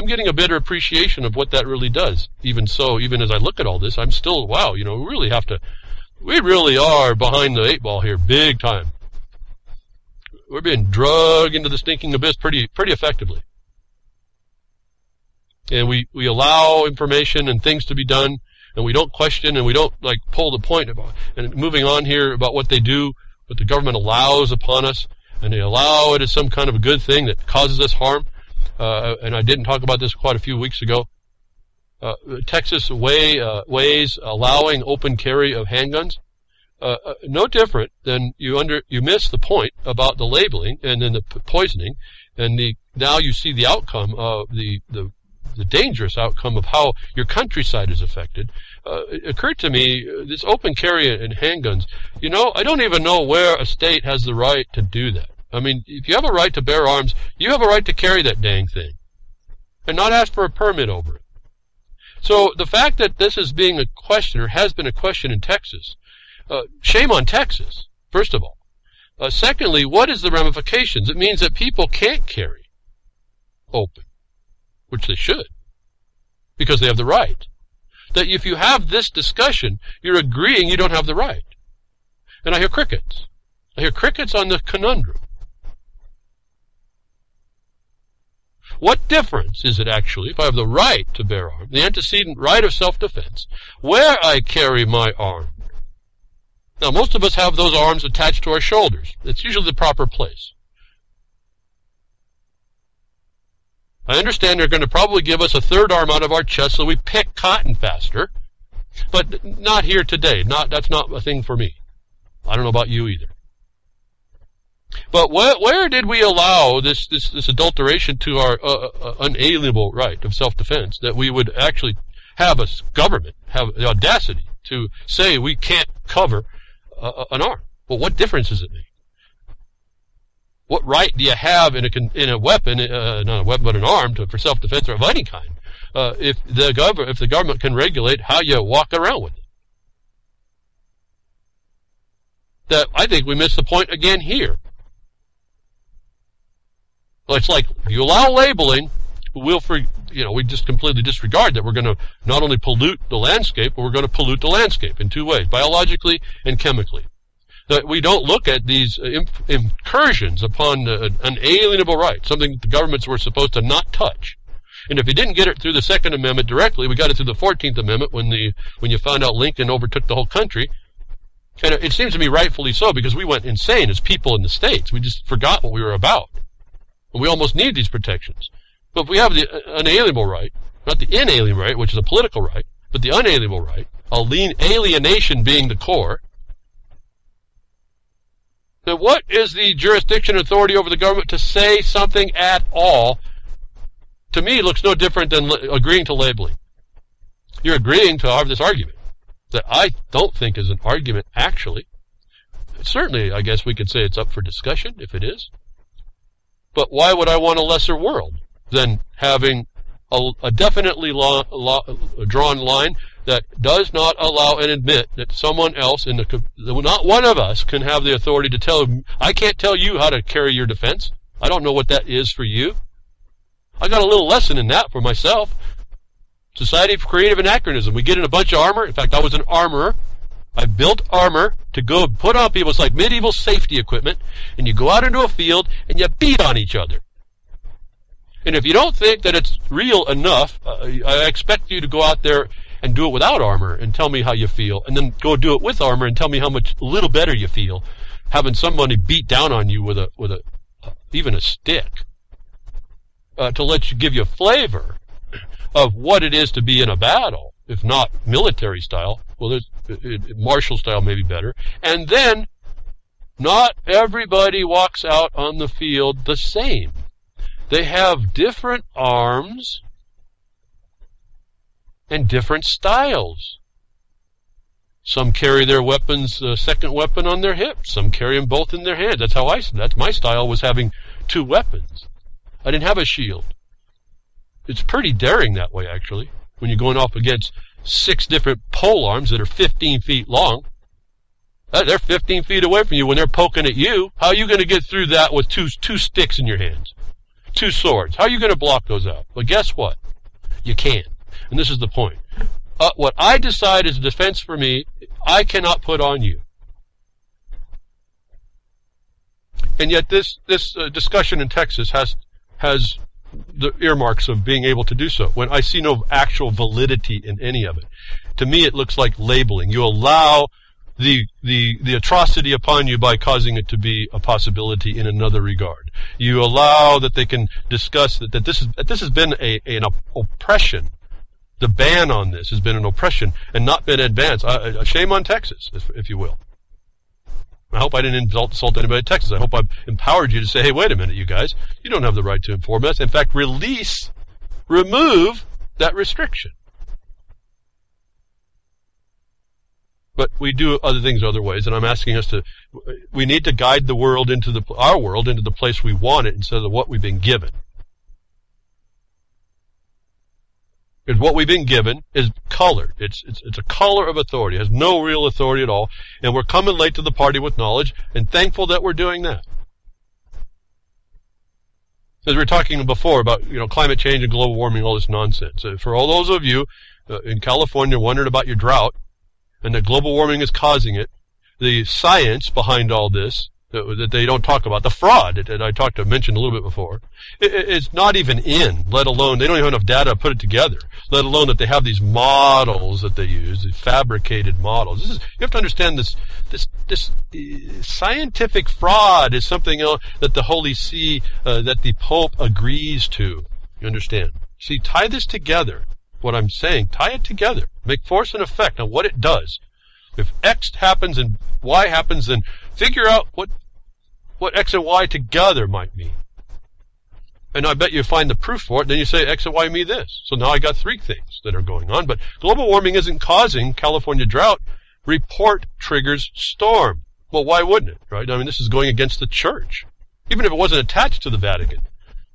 getting a better appreciation of what that really does. Even so, even as I look at all this, I'm still, we really are behind the eight ball here, big time. We're being dragged into the stinking abyss pretty effectively. And we allow information and things to be done, and we don't question, and we don't pull the point about. And moving on here about what they do, what the government allows upon us, and they allow it as some kind of a good thing that causes us harm. And I didn't talk about this quite a few weeks ago. Texas ways allowing open carry of handguns. No different than you miss the point about the labeling and then the poisoning, and now you see the outcome of the dangerous outcome of how your countryside is affected. It occurred to me, this open carry and handguns, I don't even know where a state has the right to do that. I mean, if you have a right to bear arms, you have a right to carry that dang thing and not ask for a permit over it. So the fact that this is being a question, or has been a question in Texas, shame on Texas, first of all. Secondly, what is the ramifications? It means that people can't carry open, which they should, because they have the right. That if you have this discussion, you're agreeing you don't have the right. And I hear crickets. I hear crickets on the conundrum. What difference is it actually if I have the right to bear arms, the antecedent right of self-defense, where I carry my arm? Now, most of us have those arms attached to our shoulders. It's usually the proper place. I understand they're going to probably give us a third arm out of our chest so we pick cotton faster, but not here today. That's not a thing for me. I don't know about you either. But where did we allow this adulteration to our unalienable right of self-defense, that we would actually have a government have the audacity to say we can't cover an arm? Well, what difference does it make? What right do you have in a weapon, not a weapon, but an arm for self-defense or of any kind, if the government can regulate how you walk around with it? That I think we missed the point again here. It's like you allow labeling, we just completely disregard that we're going to not only pollute the landscape, but we're going to pollute the landscape in two ways, biologically and chemically. That we don't look at these incursions upon an alienable right, something that the governments were supposed to not touch. And if you didn't get it through the Second Amendment directly, we got it through the 14th Amendment when you found out Lincoln overtook the whole country. And it seems to me rightfully so, because we went insane as people in the states. We just forgot what we were about. And we almost need these protections. But if we have the unalienable right, not the inalienable right, which is a political right, but the unalienable right, alienation being the core, then what is the jurisdiction and authority over the government to say something at all? To me, it looks no different than agreeing to labeling. You're agreeing to have this argument that I don't think is an argument, actually. Certainly, I guess we could say it's up for discussion, if it is. But why would I want a lesser world than having a definitely drawn line that does not allow and admit that someone else, not one of us, can have the authority to tell them, I can't tell you how to carry your defense. I don't know what that is for you. I got a little lesson in that for myself. Society for Creative Anachronism. We get in a bunch of armor. In fact, I was an armorer. I built armor to go put on people. It's like medieval safety equipment. And you go out into a field and you beat on each other. And if you don't think that it's real enough, I expect you to go out there and do it without armor and tell me how you feel. And then go do it with armor and tell me how much a little better you feel having somebody beat down on you with even a stick to give you a flavor of what it is to be in a battle, if not military style. Well, martial style may be better. And then, not everybody walks out on the field the same. They have different arms and different styles. Some carry their weapons, second weapon on their hips. Some carry them both in their hands. That's my style, was having two weapons. I didn't have a shield. It's pretty daring that way, actually, when you're going off against 6 different pole arms that are 15 feet long. They're 15 feet away from you when they're poking at you. How are you going to get through that with two sticks in your hands? 2 swords. How are you going to block those out? Well, guess what? You can't. And this is the point. What I decide is defense for me, I cannot put on you. And yet this discussion in Texas has the earmarks of being able to do so, when I see no actual validity in any of it. To me, it looks like labeling. You allow the atrocity upon you by causing it to be a possibility in another regard. You allow that they can discuss that this has been an oppression. The ban on this has been an oppression and not been advanced. Shame on Texas, if you will. I hope I didn't insult anybody in Texas. I hope I've empowered you to say, hey, wait a minute, you guys. You don't have the right to inform us. In fact, remove that restriction. But we do other things other ways, and I'm asking us we need to guide the world our world into the place we want it instead of what we've been given. Because what we've been given is colored. It's a color of authority. It has no real authority at all. And we're coming late to the party with knowledge, and thankful that we're doing that. As we were talking before about climate change and global warming, all this nonsense. For all those of you in California wondering about your drought, and that global warming is causing it, the science behind all this that they don't talk about, the fraud that I mentioned a little bit before, it's not even in, let alone, they don't even have enough data to put it together, let alone that they have these models that they use, these fabricated models. You have to understand this scientific fraud is something else that the Holy See, that the Pope agrees to. You understand? See, tie this together. What I'm saying, tie it together. Make force and effect on what it does. If X happens and Y happens, then figure out what what X and Y together might mean. And I bet you find the proof for it, then you say X and Y mean this. So now I got 3 things that are going on. But global warming isn't causing California drought. Report triggers storm. Well, why wouldn't it, right? I mean, this is going against the church. Even if it wasn't attached to the Vatican.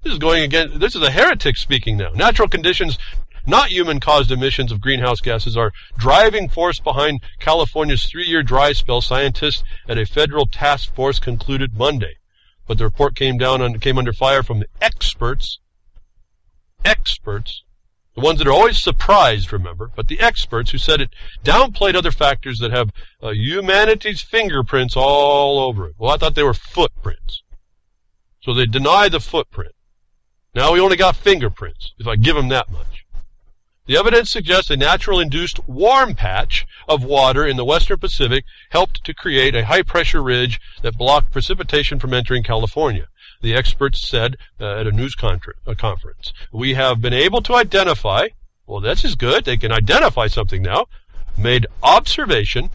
This is a heretic speaking now. Natural conditions, not human-caused emissions of greenhouse gases, are driving force behind California's 3-year dry spell, scientists at a federal task force concluded Monday. But the report came under fire from the experts, the ones that are always surprised, remember, but the experts who said it downplayed other factors that have humanity's fingerprints all over it. Well, I thought they were footprints. So they deny the footprint. Now we only got fingerprints, if I give them that much. The evidence suggests a natural-induced warm patch of water in the western Pacific helped to create a high-pressure ridge that blocked precipitation from entering California. The experts said at a news conference, we have been able to identify, well, this is good, they can identify something now, made observation,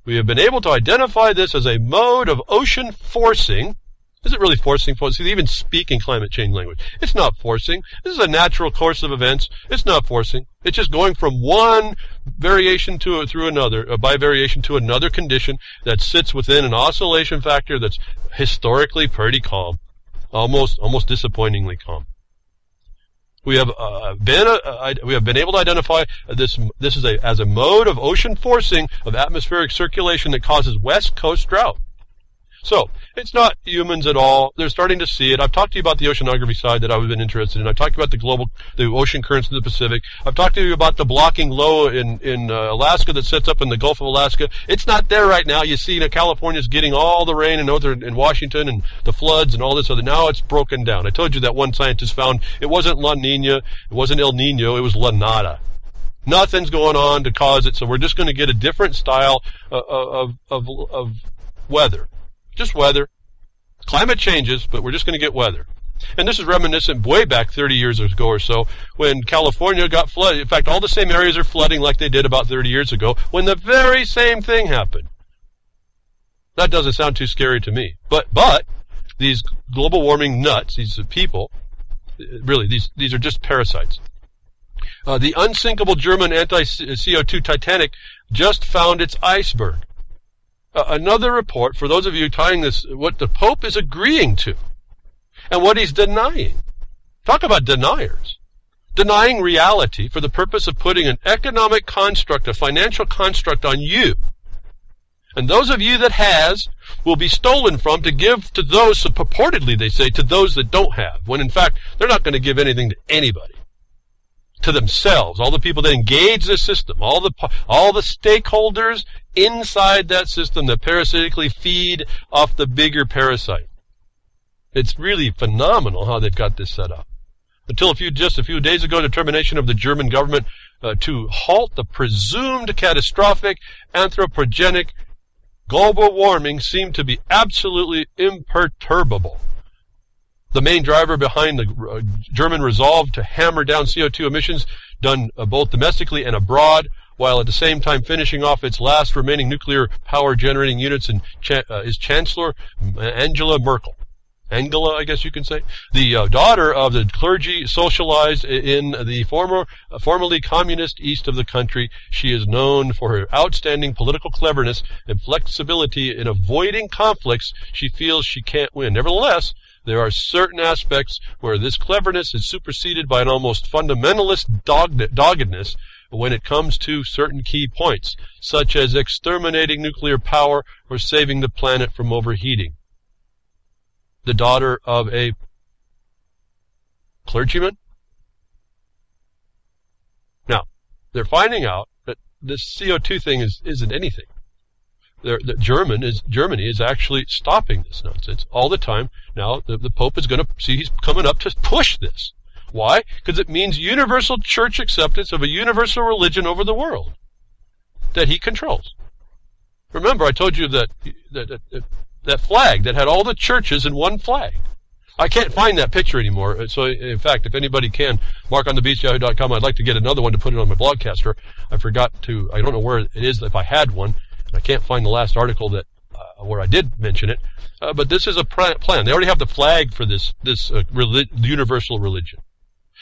we have been able to identify this as a mode of ocean forcing. Is it really forcing? See, they even speak in climate change language. It's not forcing. This is a natural course of events. It's not forcing. It's just going from one variation through another, by variation to another condition that sits within an oscillation factor that's historically pretty calm, almost disappointingly calm. We have been able to identify this as a mode of ocean forcing of atmospheric circulation that causes West Coast drought. So, it's not humans at all. They're starting to see it. I've talked to you about the oceanography side that I've been interested in. I've talked about the ocean currents in the Pacific. I've talked to you about the blocking low in Alaska that sets up in the Gulf of Alaska. It's not there right now. You see, California's getting all the rain in Washington and the floods and all this other. Now it's broken down. I told you that one scientist found it wasn't La Nina, it wasn't El Nino, it was La Nada. Nothing's going on to cause it, so we're just going to get a different style of weather. Just weather. Climate changes, but we're just going to get weather. And this is reminiscent way back 30 years ago or so when California got flooded. In fact, all the same areas are flooding like they did about 30 years ago when the very same thing happened. That doesn't sound too scary to me. But these global warming nuts, these people, really, these are just parasites. The unsinkable German anti-CO2 Titanic just found its iceberg. Another report, for those of you tying this, what the Pope is agreeing to and what he's denying. Talk about deniers. Denying reality for the purpose of putting an economic construct, a financial construct on you. And those of you that has will be stolen from to give to those, so purportedly they say, to those that don't have, when in fact they're not going to give anything to anybody. To themselves, all the people that engage the system, all the stakeholders inside that system that parasitically feed off the bigger parasite. It's really phenomenal how they've got this set up. Until a few days ago, determination of the German government to halt the presumed catastrophic anthropogenic global warming seemed to be absolutely imperturbable. The main driver behind the German resolve to hammer down CO2 emissions done both domestically and abroad, while at the same time finishing off its last remaining nuclear power generating units is Chancellor Angela Merkel. Angela, I guess you can say. The daughter of the clergy socialized in the formerly communist east of the country. She is known for her outstanding political cleverness and flexibility in avoiding conflicts she feels she can't win. Nevertheless, there are certain aspects where this cleverness is superseded by an almost fundamentalist doggedness when it comes to certain key points, such as exterminating nuclear power or saving the planet from overheating. The daughter of a clergyman? Now, they're finding out that this CO2 thing isn't anything. Germany is actually stopping this nonsense all the time. Now, the Pope is going to see he's coming up to push this. Why? Because it means universal church acceptance of a universal religion over the world that he controls. Remember, I told you that flag that had all the churches in one flag. I can't find that picture anymore. So, in fact, if anybody can, markonthebeast@yahoo.com. I'd like to get another one to put it on my blogcaster. I don't know where it is if I had one. I can't find the last article that where I did mention it. But this is a plan. They already have the flag for this universal religion.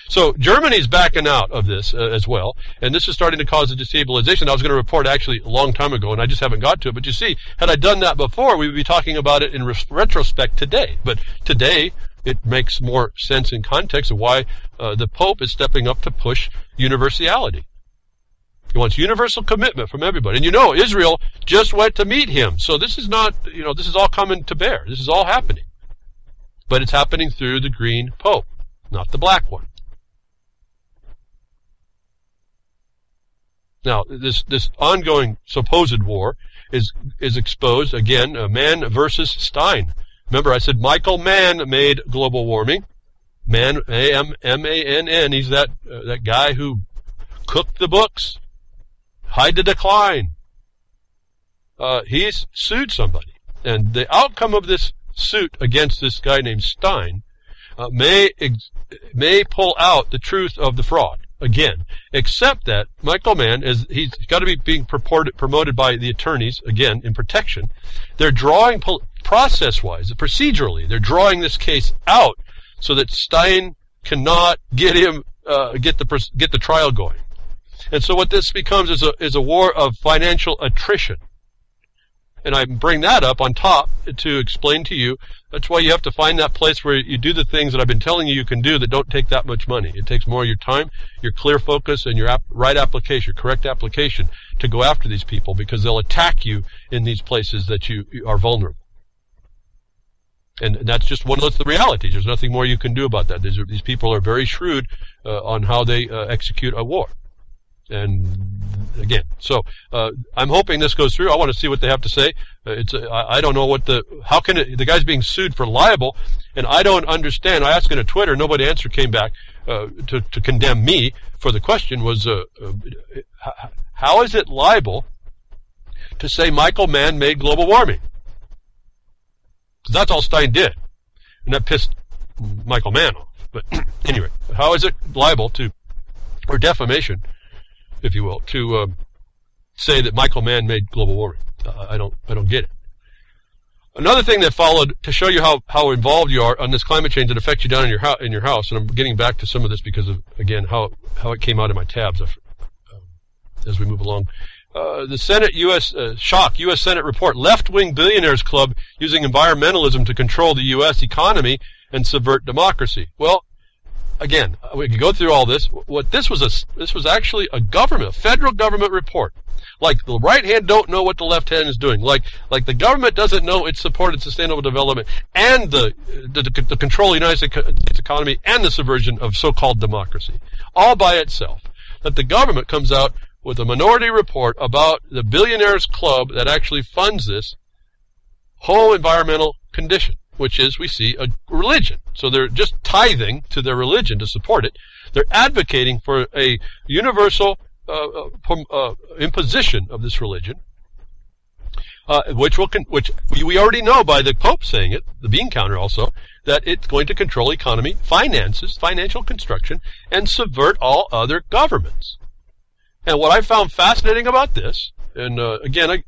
So Germany's backing out of this as well, and this is starting to cause a destabilization. I was going to report actually a long time ago, and I just haven't got to it. But you see, had I done that before, we would be talking about it in retrospect today. But today, it makes more sense in context of why the Pope is stepping up to push universality. He wants universal commitment from everybody. And you know, Israel just went to meet him. So this is not, this is all coming to bear. This is all happening. But it's happening through the green Pope, not the black one. Now, this ongoing supposed war is exposed, again, Mann versus Stein. Remember, I said Michael Mann made global warming. Mann, M-A-N-N, he's that guy who cooked the books. Hide the decline. He's sued somebody. And the outcome of this suit against this guy named Stein may pull out the truth of the fraud. Again, except that Michael Mann, he's got to be being promoted by the attorneys, again, in protection. They're drawing, process-wise, procedurally, they're drawing this case out so that Stein cannot get the trial going. And so what this becomes is a war of financial attrition. And I bring that up on top to explain to you, that's why you have to find that place where you do the things that I've been telling you can do that don't take that much money. It takes more of your time, your clear focus, and your right application, correct application to go after these people, because they'll attack you in these places that you are vulnerable. And that's just one of the realities. There's nothing more you can do about that. These people are very shrewd on how they execute a war. And again, so I'm hoping this goes through. I want to see what they have to say. I don't know how can the guy's being sued for libel, and I don't understand. I asked in a Twitter, nobody came back to condemn me for the question was, how is it libel to say Michael Mann made global warming? Because that's all Stein did, and that pissed Michael Mann off. But anyway, how is it libel or defamation, if you will, to say that Michael Mann made global warming? I don't get it. Another thing that followed to show you how involved you are on this climate change that affects you down in your house, and I'm getting back to some of this because of, again, how it came out in my tabs as we move along. The Senate U.S. U.S. Senate report, Left-Wing Billionaires Club using environmentalism to control the U.S. economy and subvert democracy. Well, again, we can go through all this. This was actually a federal government report. Like the right hand don't know what the left hand is doing. Like the government doesn't know it's supported sustainable development and the control of the United States economy and the subversion of so-called democracy, all by itself. That the government comes out with a minority report about the billionaires club that actually funds this whole environmental condition, which is, we see, a religion. So they're just tithing to their religion to support it. They're advocating for a universal imposition of this religion, which we already know by the Pope saying it, the bean counter also, that it's going to control economy, finances, financial construction, and subvert all other governments. And what I found fascinating about this, and again,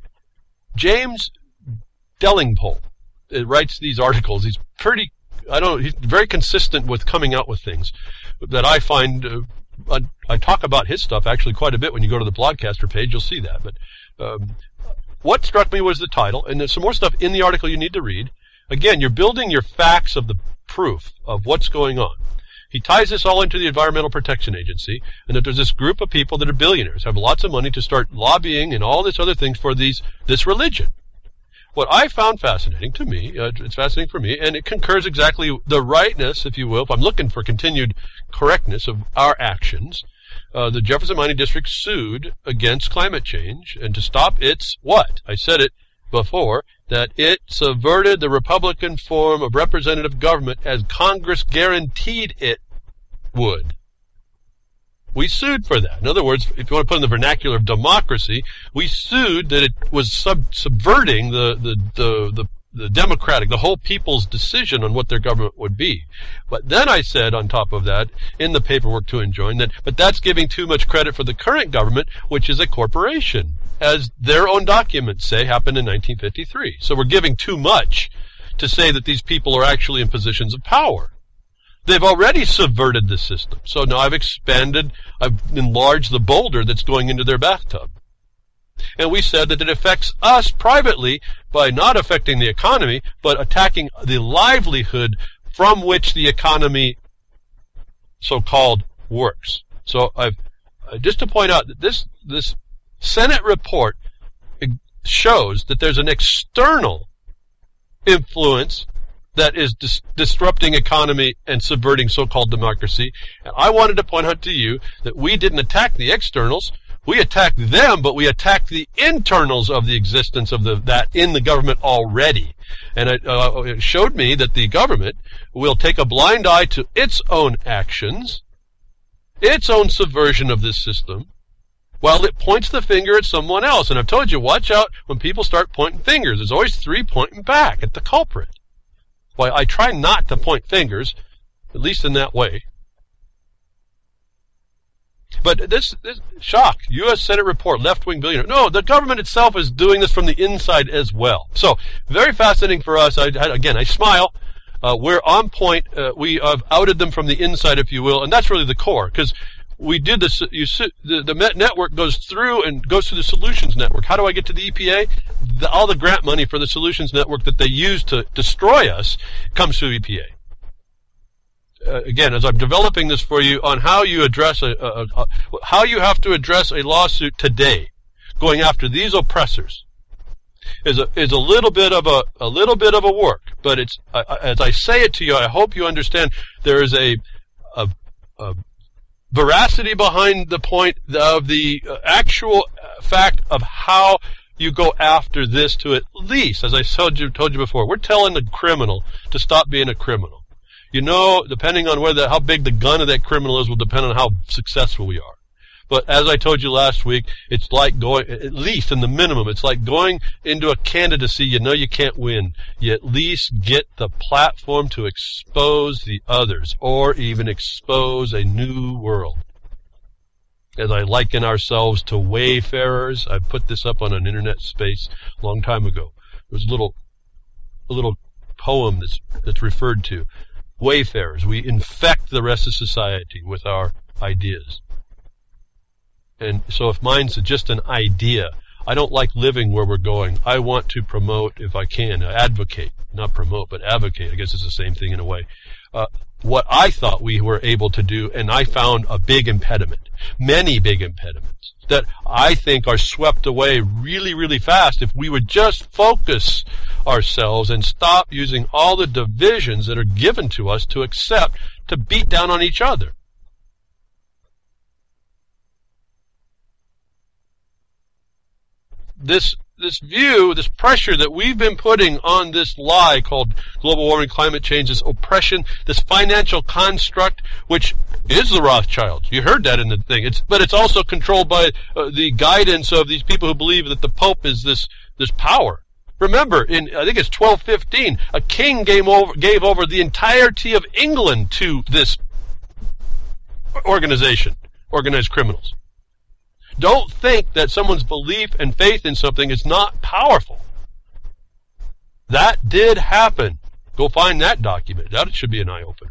James Dellingpole writes these articles. He's very consistent with coming out with things that I find. I talk about his stuff actually quite a bit. When you go to the Blogcaster page, you'll see that. But what struck me was the title, and there's some more stuff in the article you need to read. Again, you're building your facts of the proof of what's going on. He ties this all into the Environmental Protection Agency, and that there's this group of people that are billionaires, have lots of money to start lobbying and all this other things for this religion. What I found fascinating to me, it's fascinating for me, and it concurs exactly the rightness, if you will, if I'm looking for continued correctness of our actions, the Jefferson Mining District sued against climate change, and to stop its what? I said it before, that it subverted the Republican form of representative government as Congress guaranteed it would. We sued for that. In other words, if you want to put in the vernacular of democracy, we sued that it was subverting the democratic, the whole people's decision on what their government would be. But then I said on top of that, in the paperwork to enjoin, but that's giving too much credit for the current government, which is a corporation. as their own documents say happened in 1953. So we're giving too much to say that these people are actually in positions of power. They've already subverted the system. So now I've enlarged the boulder that's going into their bathtub. And we said that it affects us privately by not affecting the economy, but attacking the livelihood from which the economy, so-called, works. So just to point out that this Senate report shows that there's an external influence that is disrupting economy and subverting so-called democracy. And I wanted to point out to you that we didn't attack the externals. We attacked them, but we attacked the internals of the existence of that in the government already. And it showed me that the government will take a blind eye to its own actions, its own subversion of this system, while it points the finger at someone else. And I've told you, watch out when people start pointing fingers. There's always three pointing back at the culprit. Why, I try not to point fingers, at least in that way. But this shock, U.S. Senate report, left-wing billionaire. No, the government itself is doing this from the inside as well. So, very fascinating for us. I smile. We're on point. We have outed them from the inside, if you will, and that's really the core, because we did this. The network goes through the Solutions Network. How do I get to the EPA? All the grant money for the Solutions Network that they use to destroy us comes through EPA. Again, as I'm developing this for you on how you address how you have to address a lawsuit today, going after these oppressors, is a little bit of a work. But it's as I say it to you, I hope you understand there is a veracity behind the point of the actual fact of how you go after this to at least, as I told you before, we're telling the criminal to stop being a criminal. You know, depending on how big the gun of that criminal is will depend on how successful we are. But as I told you last week, it's like going, at least in the minimum, it's like going into a candidacy you know you can't win. You at least get the platform to expose the others, or even expose a new world. As I liken ourselves to wayfarers, I put this up on an internet space a long time ago. There was a little poem that's referred to. Wayfarers, we infect the rest of society with our ideas. And so if mine's just an idea, I don't like living where we're going. I want to promote, if I can, advocate, not promote, but advocate. I guess it's the same thing in a way. What I thought we were able to do, and I found a big impediment, many big impediments, that I think are swept away really, really fast if we would just focus ourselves and stop using all the divisions that are given to us to accept, to beat down on each other. This view, this pressure that we've been putting on this lie called global warming, climate change, this oppression, this financial construct, which is the Rothschilds. You heard that in the thing. But it's also controlled by the guidance of these people who believe that the Pope is this power. Remember, in I think it's 1215, a king gave over the entirety of England to this organization, organized criminals. Don't think that someone's belief and faith in something is not powerful. That did happen. Go find that document. That should be an eye-opener.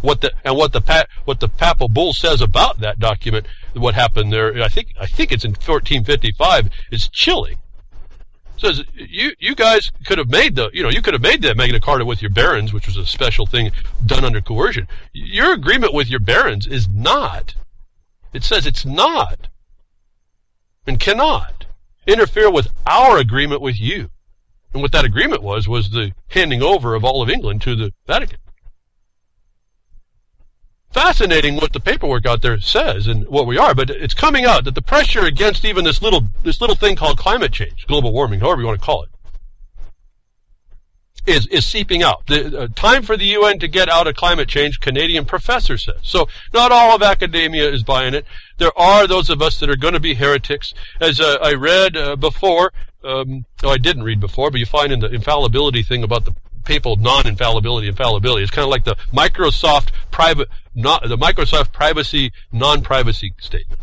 What the Papal Bull says about that document, what happened there, I think it's in 1455, is chilling. It says you guys could have made the Magna Carta with your barons, which was a special thing done under coercion. Your agreement with your barons is not. It says it's not. And cannot interfere with our agreement with you. And what that agreement was the handing over of all of England to the Vatican. Fascinating what the paperwork out there says and what we are, but it's coming out that the pressure against even this little thing called climate change, global warming, however you want to call it, is seeping out. The time for the UN to get out of climate change, Canadian professor says. So not all of academia is buying it. There are those of us that are going to be heretics. As I read before, I didn't read before, but you find in the infallibility thing about the papal non-infallibility, infallibility. It's kind of like the Microsoft privacy, non-privacy statement.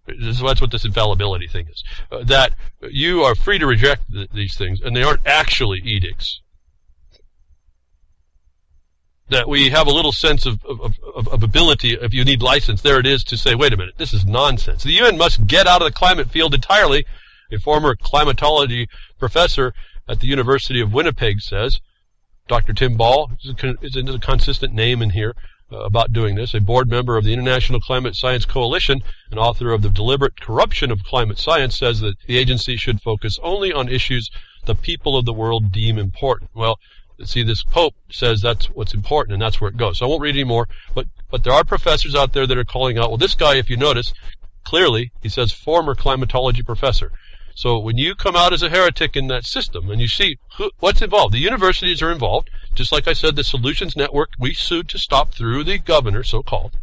That's what this infallibility thing is. That you are free to reject these things, and they aren't actually edicts. That we have a little sense of ability, if you need license, there it is, to say, wait a minute, this is nonsense. The UN must get out of the climate field entirely. A former climatology professor at the University of Winnipeg says, Dr. Tim Ball is a consistent name in here about doing this, a board member of the International Climate Science Coalition, an author of The Deliberate Corruption of Climate Science, says that the agency should focus only on issues the people of the world deem important. Well, see, this Pope says that's what's important, and that's where it goes. So I won't read any more, but there are professors out there that are calling out, well, this guy, if you notice, clearly, he says former climatology professor. So when you come out as a heretic in that system, and you see what's involved, the universities are involved, just like I said, the Solutions Network, we sued to stop through the governor, so-called,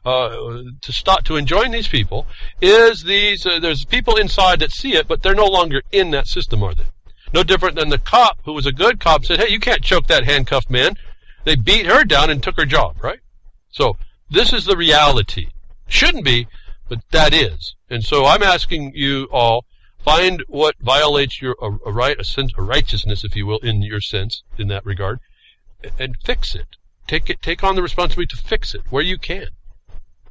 to enjoin these people, is there's people inside that see it, but they're no longer in that system, are they? No different than the cop, who was a good cop, said, hey, you can't choke that handcuffed man. They beat her down and took her job, right? So this is the reality. Shouldn't be, but that is. And so I'm asking you all, find what violates your a sense of righteousness, if you will, in your sense, in that regard, and fix it. Take on the responsibility to fix it where you can.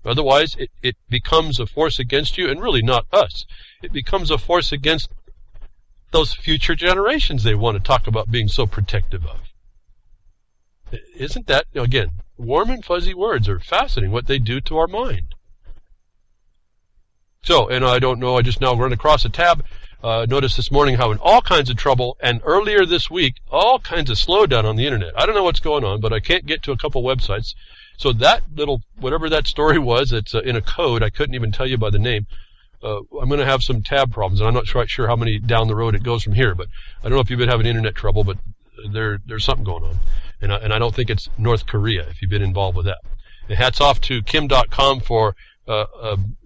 Otherwise, it becomes a force against you, and really not us. It becomes a force against those future generations they want to talk about being so protective of. Isn't that, again, warm and fuzzy words are fascinating, what they do to our mind. So, and I don't know, I just now run across a tab, noticed this morning how in all kinds of trouble, and earlier this week, all kinds of slowdown on the internet. I don't know what's going on, but I can't get to a couple websites. So that little, whatever that story was, it's in a code, I couldn't even tell you by the name. I'm going to have some tab problems, and I'm not quite sure how many down the road it goes from here, but I don't know if you've been having internet trouble, but there's something going on. And I don't think it's North Korea, if you've been involved with that. And hats off to Kim.com for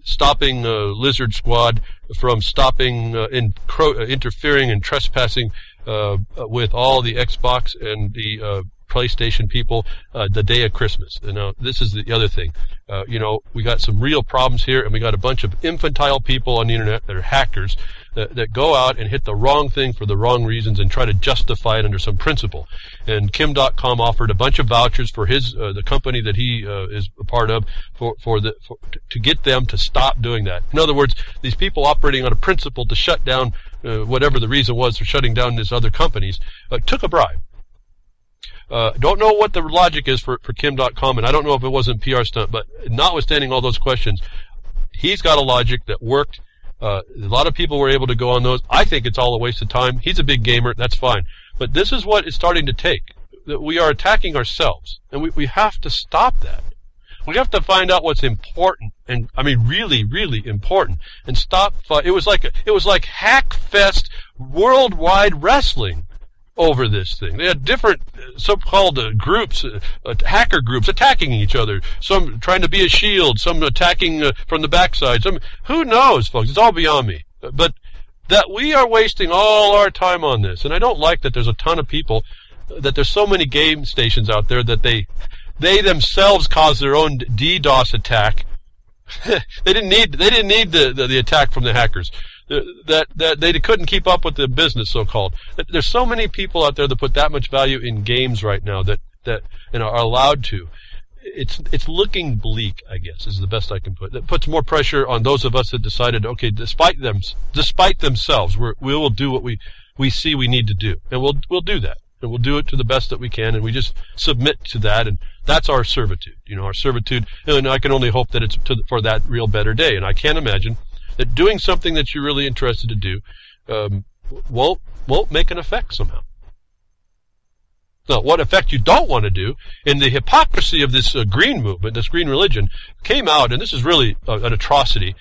stopping Lizard Squad from stopping interfering and trespassing with all the Xbox and the PlayStation people the day of Christmas. And now this is the other thing. We got some real problems here, and we got a bunch of infantile people on the internet that are hackers that go out and hit the wrong thing for the wrong reasons and try to justify it under some principle. And Kim.com offered a bunch of vouchers for his the company that he is a part of to get them to stop doing that. In other words, these people operating on a principle to shut down whatever the reason was for shutting down these other companies took a bribe. Don't know what the logic is for Kim.com, and I don't know if it wasn't PR stunt, but notwithstanding all those questions, he's got a logic that worked. A lot of people were able to go on those. I think it's all a waste of time. He's a big gamer. That's fine. But this is what it's starting to take. That we are attacking ourselves, and we have to stop that. We have to find out what's important, and I mean really, really important, and stop. It was like Hackfest worldwide wrestling over this thing. They had different so-called groups, hacker groups, attacking each other. Some trying to be a shield, some attacking from the backside. Some, who knows, folks? It's all beyond me. But that we are wasting all our time on this, and I don't like that there's a ton of people, that there's so many game stations out there that they themselves cause their own DDoS attack. They didn't need the attack from the hackers. That they couldn't keep up with the business, so-called. There's so many people out there that put that much value in games right now that are allowed to. It's looking bleak, I guess, is the best I can put. That puts more pressure on those of us that decided, okay, despite themselves, we will do what we see we need to do, and we'll do that, and we'll do it to the best that we can, and we just submit to that, and that's our servitude. Our servitude, and I can only hope that it's for that real better day, and I can't imagine that doing something that you're really interested to do won't make an effect somehow. Now, what effect you don't want to do, in the hypocrisy of this green movement, this green religion, came out, and this is really an atrocity.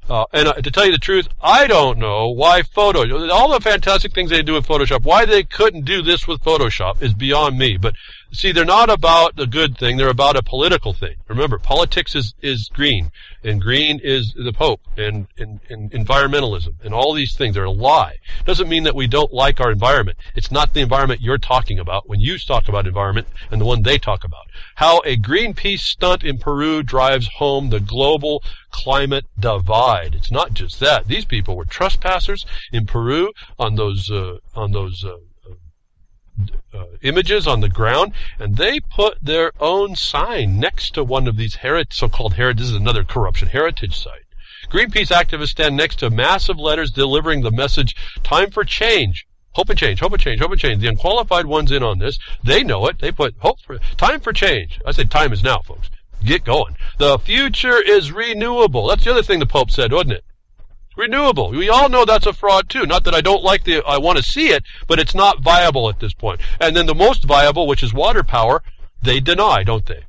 And to tell you the truth, I don't know why all the fantastic things they do with Photoshop, why they couldn't do this with Photoshop is beyond me. But See, they're not about the good thing. They're about a political thing. Remember, politics is green, and green is the Pope, and environmentalism, and all these things. They're a lie. Doesn't mean that we don't like our environment. It's not the environment you're talking about when you talk about environment and the one they talk about. How a Greenpeace stunt in Peru drives home the global climate divide. It's not just that. These people were trespassers in Peru on those images on the ground, and they put their own sign next to one of these so-called heritage. This is another corruption heritage site. Greenpeace activists stand next to massive letters delivering the message, time for change. Hope and change, hope and change, hope and change. The unqualified ones in on this, they know it. They put time for change. I say time is now, folks. Get going. The future is renewable. That's the other thing the Pope said, wasn't it? Renewable. We all know that's a fraud too. Not that I don't like I want to see it, but it's not viable at this point. And then the most viable, which is water power, they deny, don't they?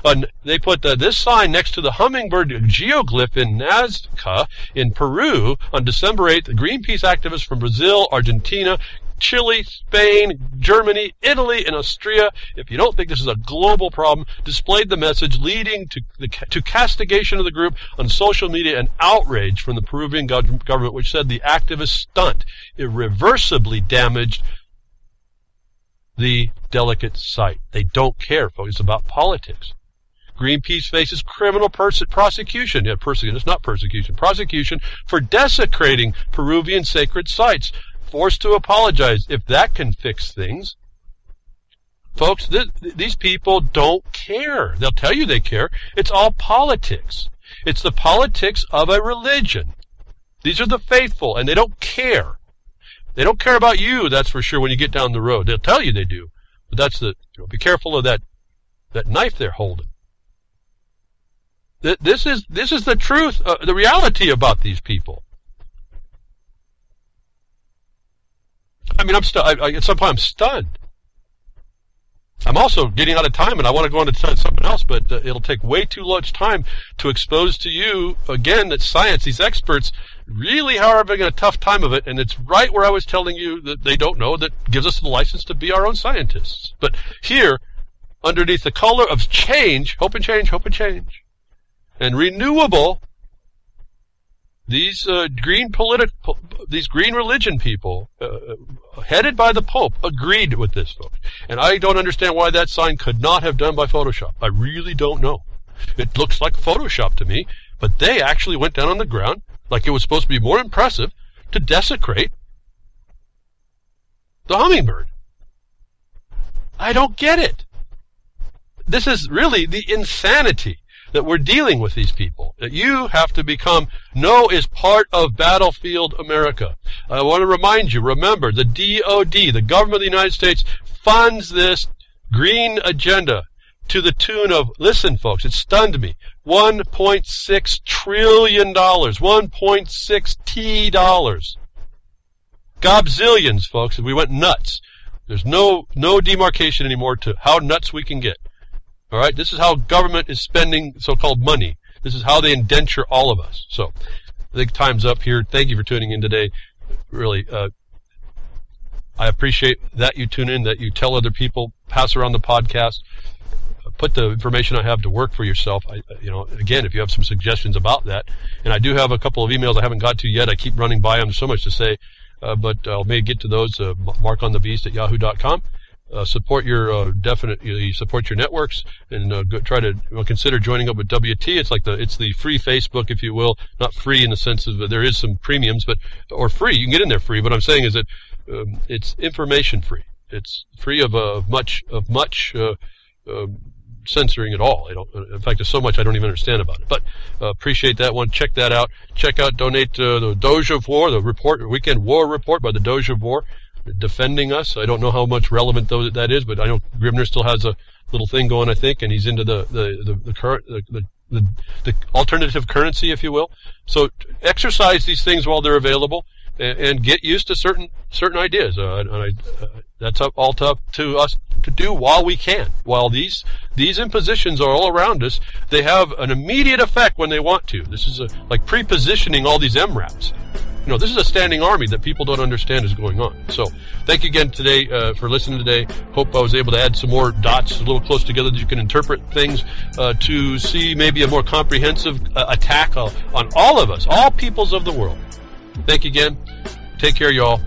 And they put this sign next to the hummingbird geoglyph in Nazca in Peru on December 8th. The Greenpeace activists from Brazil, Argentina, Chile, Spain, Germany, Italy, and Austria, if you don't think this is a global problem, displayed the message leading to castigation of the group on social media and outrage from the Peruvian government, which said the activist stunt irreversibly damaged the delicate site. They don't care, folks. It's about politics. Greenpeace faces criminal prosecution. Yeah, it's not persecution. Prosecution for desecrating Peruvian sacred sites. Forced to apologize. If that can fix things. Folks, these people don't care. They'll tell you they care. It's all politics. It's the politics of a religion. These are the faithful, and they don't care. They don't care about you, that's for sure, when you get down the road. They'll tell you they do. But that's be careful of that knife they're holding. This is the truth, the reality about these people. I mean, at some point I'm stunned. I'm also getting out of time, and I want to go on to something else, but it'll take way too much time to expose to you, again, that science, these experts, really are having a tough time of it, and it's right where I was telling you that they don't know, that gives us the license to be our own scientists. But here, underneath the color of change, hope and change, hope and change, and renewable, these green religion people, headed by the Pope, agreed with this, folks. And I don't understand why that sign could not have done by Photoshop. I really don't know. It looks like Photoshop to me, but they actually went down on the ground, like it was supposed to be more impressive, to desecrate the hummingbird. I don't get it. This is really the insanity that we're dealing with these people. That you have to become, is part of Battlefield America. I want to remind you, remember, the DOD, the government of the United States, funds this green agenda to the tune of, listen folks, it stunned me, $1.6 trillion, 1.6 T dollars. Gobzillions, folks, we went nuts. There's no demarcation anymore to how nuts we can get. All right, this is how government is spending so-called money. This is how they indenture all of us. So, I think time's up here. Thank you for tuning in today. Really, I appreciate that you tune in, that you tell other people, pass around the podcast, put the information I have to work for yourself. Again, if you have some suggestions about that, and I do have a couple of emails I haven't got to yet. I keep running by them. There's so much to say, but I'll maybe get to those. markonthebeast@yahoo.com. Support your support your networks, and try to consider joining up with WT. It's the free Facebook, if you will, not free in the sense of there is some premiums, or free. You can get in there free. What I'm saying is that it's information free. It's free of much censoring at all. In fact, there's so much I don't even understand about it. But appreciate that one. Check that out. Donate the Doge of War, the weekend war report by the Doge of War, defending us. I don't know how much relevant that is, but I know Grimner still has a little thing going, I think, and he's into the alternative currency, if you will. So exercise these things while they're available, and get used to certain ideas. That's all up to us to do while we can. While these impositions are all around us, they have an immediate effect when they want to. This is like pre-positioning all these MRAPs. this is a standing army that people don't understand is going on. So thank you again today for listening today. Hope I was able to add some more dots a little close together that you can interpret things to see maybe a more comprehensive attack on all of us, all peoples of the world. Thank you again. Take care, y'all.